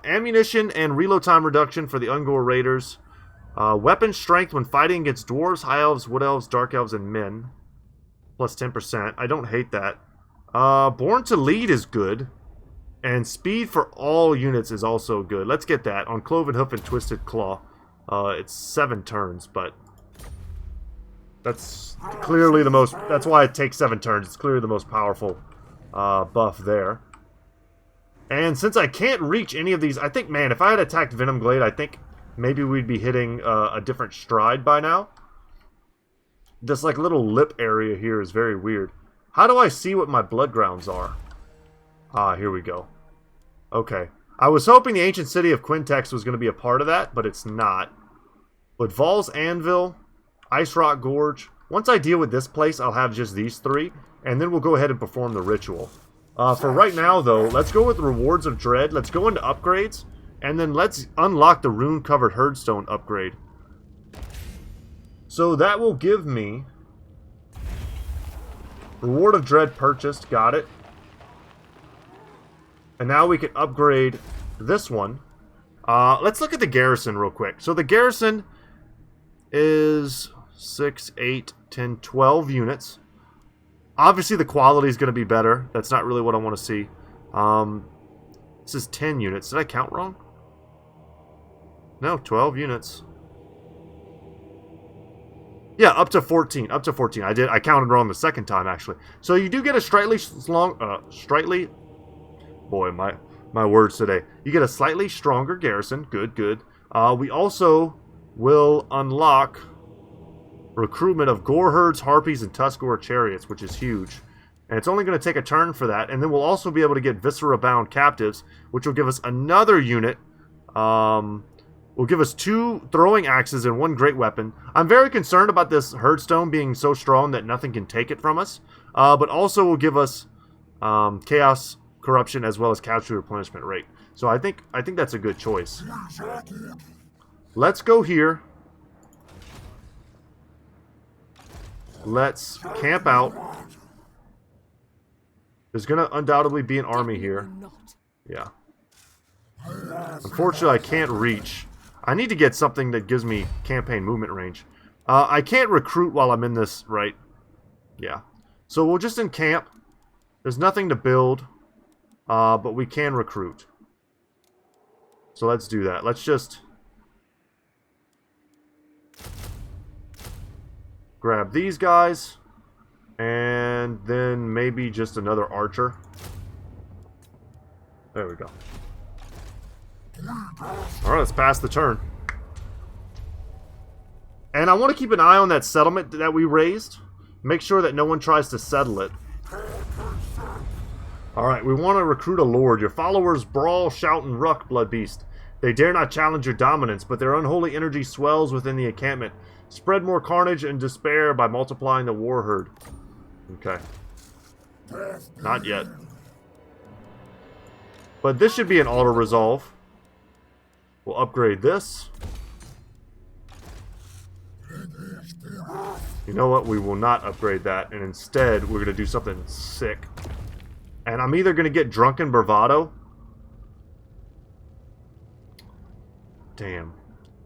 Speaker 1: Ammunition and reload time reduction for the Ungor Raiders. Weapon strength when fighting against dwarves, high elves, wood elves, dark elves, and men. Plus 10%. I don't hate that. Born to Lead is good. And speed for all units is also good. Let's get that. On Cloven Hoof and Twisted Claw. It's 7 turns, but that's clearly the most... That's why it takes 7 turns. It's clearly the most powerful buff there. And since I can't reach any of these... I think, man, if I had attacked Venom Glade, I think maybe we'd be hitting a different stride by now. This, like, little lip area here is very weird. How do I see what my blood grounds are? Ah, here we go. Okay. I was hoping the ancient city of Quintex was going to be a part of that, but it's not. But Val's Anvil, Ice Rock Gorge. Once I deal with this place, I'll have just these 3, and then we'll go ahead and perform the ritual. For right now, though, let's go with the Rewards of Dread. Let's go into upgrades, and then let's unlock the rune-covered Herdstone upgrade. So that will give me Reward of Dread purchased. Got it. And now we can upgrade this one. Let's look at the garrison real quick. So the garrison is 6, 8, 10, 12 units. Obviously the quality is going to be better. That's not really what I want to see. This is 10 units. Did I count wrong? No, 12 units. Yeah, up to 14. Up to 14. I counted wrong the second time, actually. So you do get a slightly... Boy, my words today. You get a slightly stronger garrison. Good, good. We also will unlock recruitment of Gore Herds, Harpies, and Tuskor Chariots, which is huge. And it's only going to take a turn for that. And then we'll also be able to get Viscera-bound Captives, which will give us another unit. Will give us 2 throwing axes and 1 great weapon. I'm very concerned about this Herdstone being so strong that nothing can take it from us. But also will give us Chaos Corruption as well as casualty replenishment rate. So I think that's a good choice. Let's go here. Let's camp out. There's going to undoubtedly be an army here. Yeah. Unfortunately, I can't reach. I need to get something that gives me campaign movement range. I can't recruit while I'm in this, right? Yeah. So we'll just encamp. There's nothing to build. But we can recruit. So let's do that. Let's just grab these guys. And then maybe just another archer. There we go. Alright, let's pass the turn. And I want to keep an eye on that settlement that we raised. Make sure that no one tries to settle it. Alright, we want to recruit a lord. Your followers brawl, shout, and ruck, Blood Beast. They dare not challenge your dominance, but their unholy energy swells within the encampment. Spread more carnage and despair by multiplying the war herd. Okay. Not yet. But this should be an auto-resolve. We'll upgrade this. You know what? We will not upgrade that. And instead, we're going to do something sick. And I'm either going to get Drunken Bravado. Damn.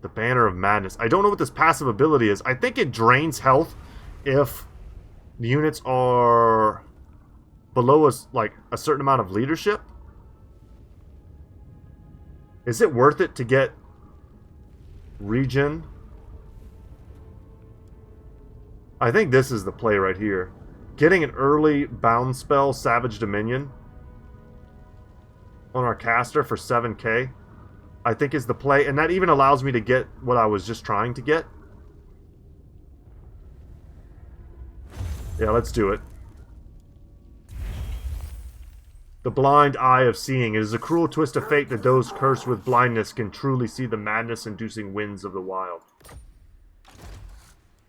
Speaker 1: The Banner of Madness. I don't know what this passive ability is. I think it drains health if the units are below us, like a certain amount of leadership. Is it worth it to get regen? I think this is the play right here. Getting an early bound spell, Savage Dominion, on our caster for 7k, I think is the play. And that even allows me to get what I was just trying to get. Yeah, let's do it. The blind eye of seeing. It is a cruel twist of fate that those cursed with blindness can truly see the madness-inducing winds of the wild.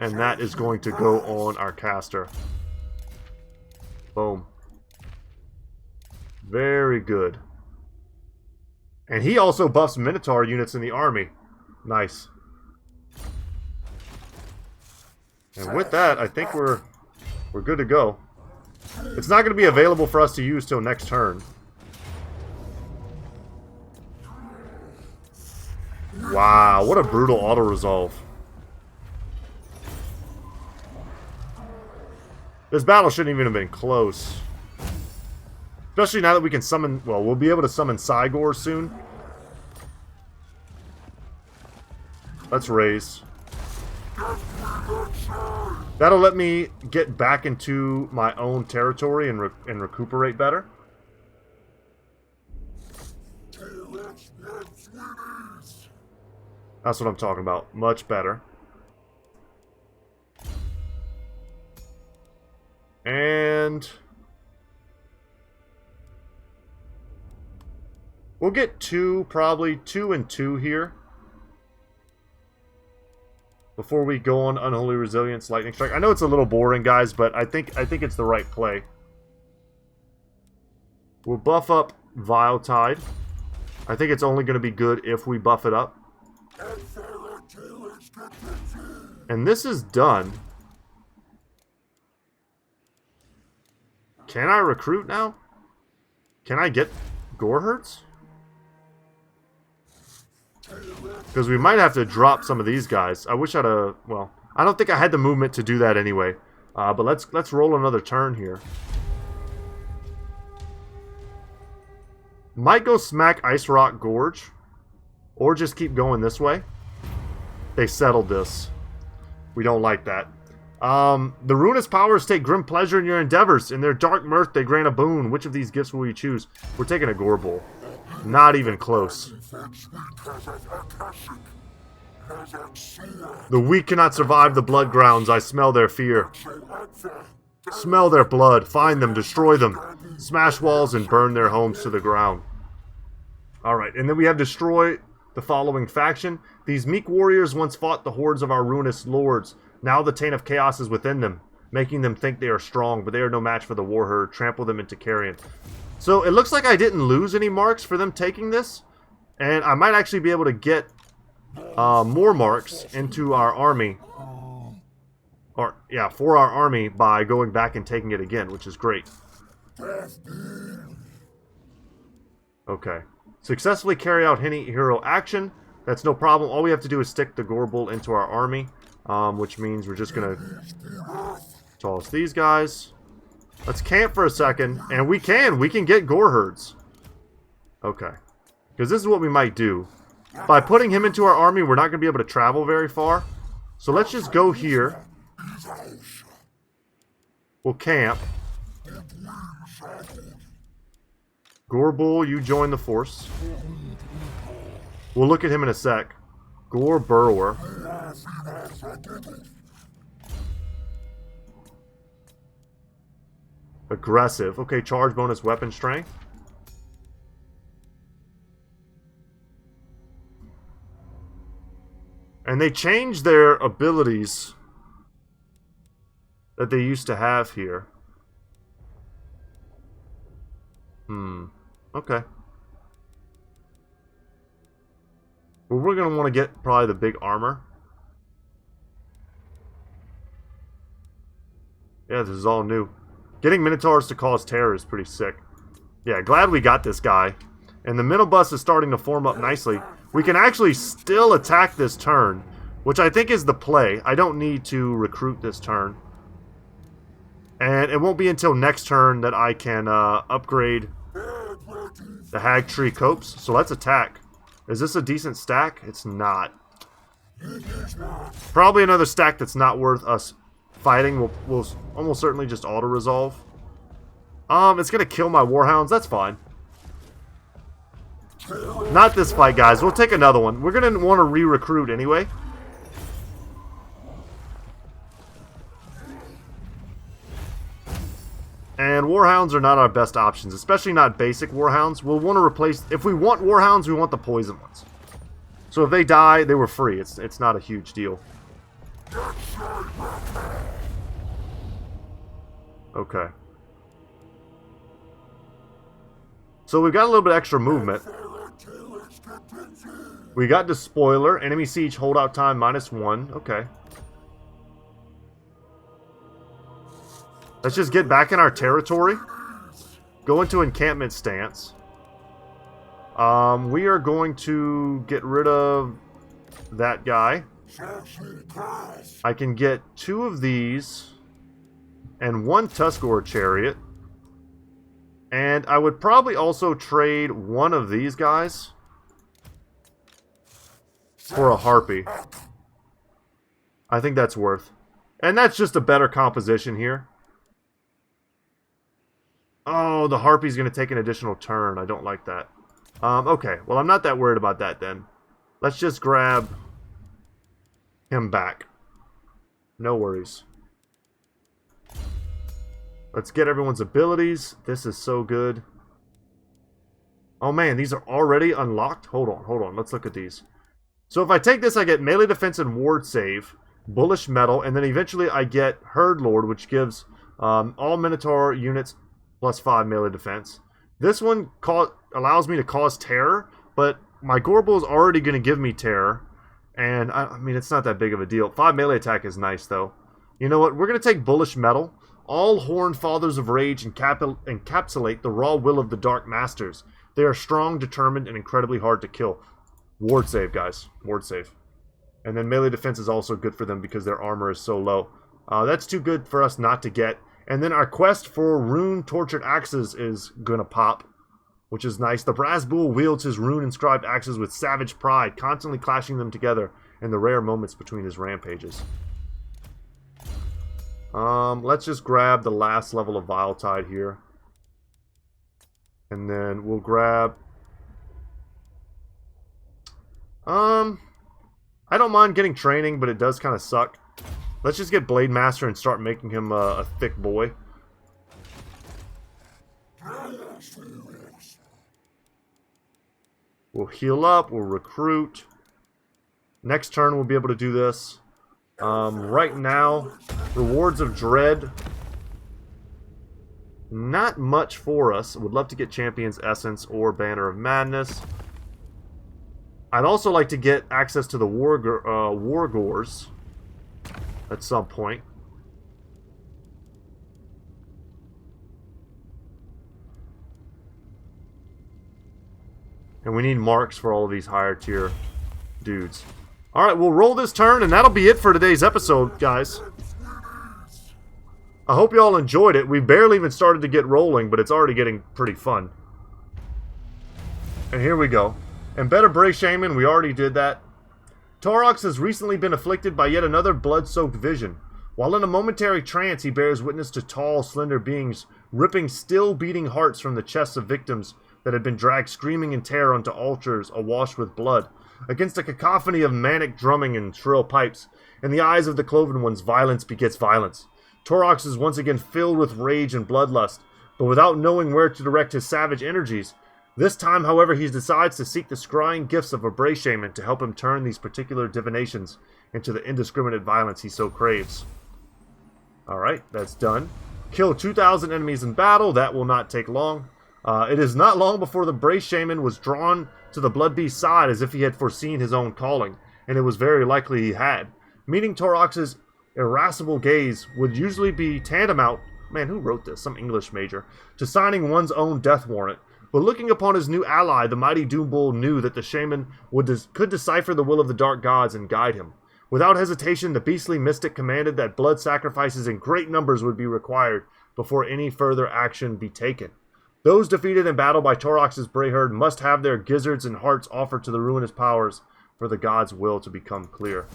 Speaker 1: And that is going to go on our caster. Boom. Very good. And he also buffs Minotaur units in the army. Nice. And with that, I think we're good to go. It's not going to be available for us to use till next turn. Wow, what a brutal auto-resolve. This battle shouldn't even have been close. Especially now that we can summon... Well, we'll be able to summon Cygor soon. Let's raise. That'll let me get back into my own territory and recuperate better. That's what I'm talking about. Much better. And we'll get probably 2 and 2 here. Before we go on Unholy Resilience, Lightning Strike. I know it's a little boring, guys, but I think it's the right play. We'll buff up Vile Tide. I think it's only going to be good if we buff it up. And this is done. Can I recruit now? Can I get Goreherds? Because we might have to drop some of these guys. I wish I'd well, I don't think I had the movement to do that anyway. But let's roll another turn here. Might go smack Ice Rock Gorge. Or just keep going this way. They settled this. We don't like that. The ruinous powers take grim pleasure in your endeavors. In their dark mirth, they grant a boon. Which of these gifts will you choose? We're taking a Gorbul. Not even close. The weak cannot survive the blood grounds. I smell their fear. Smell their blood. Find them. Destroy them. Smash walls and burn their homes to the ground. Alright, and then we have destroy the following faction. These meek warriors once fought the hordes of our ruinous lords. Now the taint of chaos is within them, making them think they are strong, but they are no match for the war herd. Trample them into carrion. So it looks like I didn't lose any marks for them taking this, and I might actually be able to get more marks into our army, or yeah, for our army by going back and taking it again, which is great. Okay, successfully carry out any hero action. That's no problem. All we have to do is stick the Gorbul into our army, which means we're just gonna toss these guys. Let's camp for a second, and we can get Goreherds. Okay. Because this is what we might do. By putting him into our army, we're not going to be able to travel very far. So let's just go here. We'll camp. Gorbul, you join the force. We'll look at him in a sec. Gore Burrower. Aggressive. Okay, charge bonus weapon strength. And they changed their abilities that they used to have here. Okay. Well, we're going to want to get probably the big armor. Yeah, this is all new. Getting Minotaurs to cause terror is pretty sick. Yeah, glad we got this guy. And the middle bus is starting to form up nicely. We can actually still attack this turn, which I think is the play. I don't need to recruit this turn. And it won't be until next turn that I can upgrade the Hag Tree Copes. So let's attack. Is this a decent stack? It's not. Probably another stack that's not worth us fighting. We'll almost certainly just auto-resolve. It's going to kill my Warhounds. That's fine. Not this fight, guys. We'll take another one. We're going to want to re-recruit anyway. And Warhounds are not our best options, especially not basic Warhounds. We'll want to replace... If we want Warhounds, we want the poison ones. So if they die, they were free. It's not a huge deal. Okay. So we've got a little bit extra movement. We got Despoiler. Enemy siege holdout time -1. Okay. Let's just get back in our territory. Go into encampment stance. We are going to get rid of that guy. I can get 2 of these and 1 Tuskor chariot. And I would probably also trade 1 of these guys for a Harpy. I think that's worth. And that's just a better composition here. Oh, the Harpy's going to take an additional turn. I don't like that. Okay, well, I'm not that worried about that then. Let's just grab him back. No worries. Let's get everyone's abilities. This is so good. Oh man, these are already unlocked? Hold on. Let's look at these. So if I take this, I get melee defense and ward save, bullish metal, and then eventually I get Herd Lord, which gives all Minotaur units +5 melee defense. This one allows me to cause terror, but my Gorbel is already going to give me terror. And, I mean, it's not that big of a deal. 5 melee attack is nice, though. You know what? We're going to take Bullish Metal. All Horned Fathers of Rage encapsulate the raw will of the Dark Masters. They are strong, determined, and incredibly hard to kill. Ward save, guys. Ward save. And then melee defense is also good for them because their armor is so low. That's too good for us not to get. And then our quest for Rune Tortured Axes is gonna pop, which is nice. The Brass Bull wields his rune-inscribed axes with savage pride, constantly clashing them together in the rare moments between his rampages. Let's just grab the last level of Viletide here. And then we'll grab... I don't mind getting training, but it does kind of suck. Let's just get Blade Master and start making him a thick boy. We'll heal up, we'll recruit. Next turn we'll be able to do this. Right now, Rewards of Dread. Not much for us. Would love to get Champion's Essence or Banner of Madness. I'd also like to get access to the Wargors at some point. And we need marks for all of these higher tier dudes. Alright, we'll roll this turn, and that'll be it for today's episode, guys. I hope you all enjoyed it. We barely even started to get rolling, but it's already getting pretty fun. And here we go. Embed a Bray Shaman, we already did that. Taurox has recently been afflicted by yet another blood-soaked vision. While in a momentary trance, he bears witness to tall, slender beings ripping still-beating hearts from the chests of victims that had been dragged screaming in terror onto altars awash with blood. Against a cacophony of manic drumming and shrill pipes, in the eyes of the Cloven Ones, violence begets violence. Taurox is once again filled with rage and bloodlust, but without knowing where to direct his savage energies, This time, however, he decides to seek the scrying gifts of a Bray Shaman to help him turn these particular divinations into the indiscriminate violence he so craves. Alright, that's done. Kill 2,000 enemies in battle. That will not take long. It is not long before the Bray Shaman was drawn to the Blood Beast's side as if he had foreseen his own calling, and it was very likely he had. Meeting Taurox's irascible gaze would usually be tantamount, man, who wrote this? Some English major, to signing one's own death warrant. But looking upon his new ally, the mighty Doom Bull knew that the shaman could decipher the will of the dark gods and guide him. Without hesitation, the beastly mystic commanded that blood sacrifices in great numbers would be required before any further action be taken. Those defeated in battle by Taurox's Bray Herd must have their gizzards and hearts offered to the ruinous powers for the gods' will to become clear.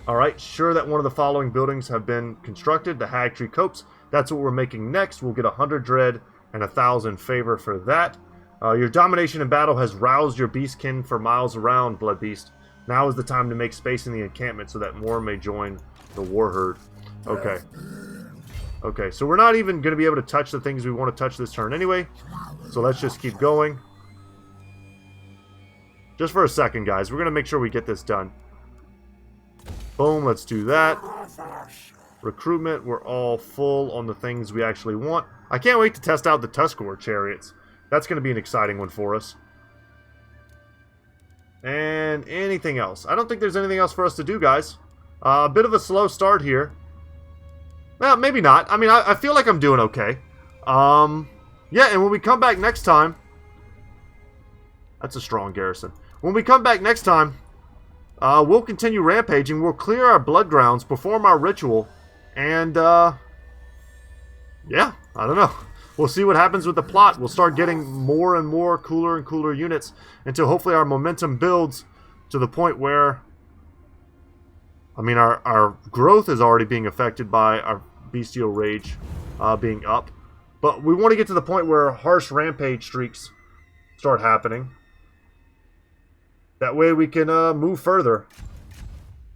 Speaker 1: Alright, sure that one of the following buildings have been constructed, the Hag Tree Copse. That's what we're making next. We'll get 100 dread and 1,000 favor for that. Your domination in battle has roused your beastkin for miles around, Blood Beast. Now is the time to make space in the encampment so that more may join the war herd. Okay. Okay, so we're not even going to be able to touch the things we want to touch this turn anyway. So let's just keep going. Just for a second, guys. We're going to make sure we get this done. Boom, let's do that. Recruitment, we're all full on the things we actually want. I can't wait to test out the Tuskor chariots. That's going to be an exciting one for us. And anything else? I don't think there's anything else for us to do, guys. A bit of a slow start here. Well, maybe not. I mean, I feel like I'm doing okay. Yeah, and when we come back next time... That's a strong garrison. When we come back next time, we'll continue rampaging. We'll clear our blood grounds, perform our ritual, and, yeah, I don't know. We'll see what happens with the plot. We'll start getting more and more cooler and cooler units until hopefully our momentum builds to the point where... I mean, our growth is already being affected by our bestial rage being up. But we want to get to the point where harsh rampage streaks start happening. That way we can move further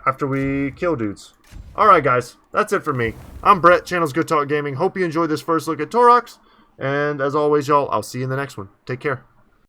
Speaker 1: after we kill dudes. Alright guys, that's it for me. I'm Brett, channel's Goodtalk Gaming. Hope you enjoyed this first look at Taurox. And as always, y'all, I'll see you in the next one. Take care.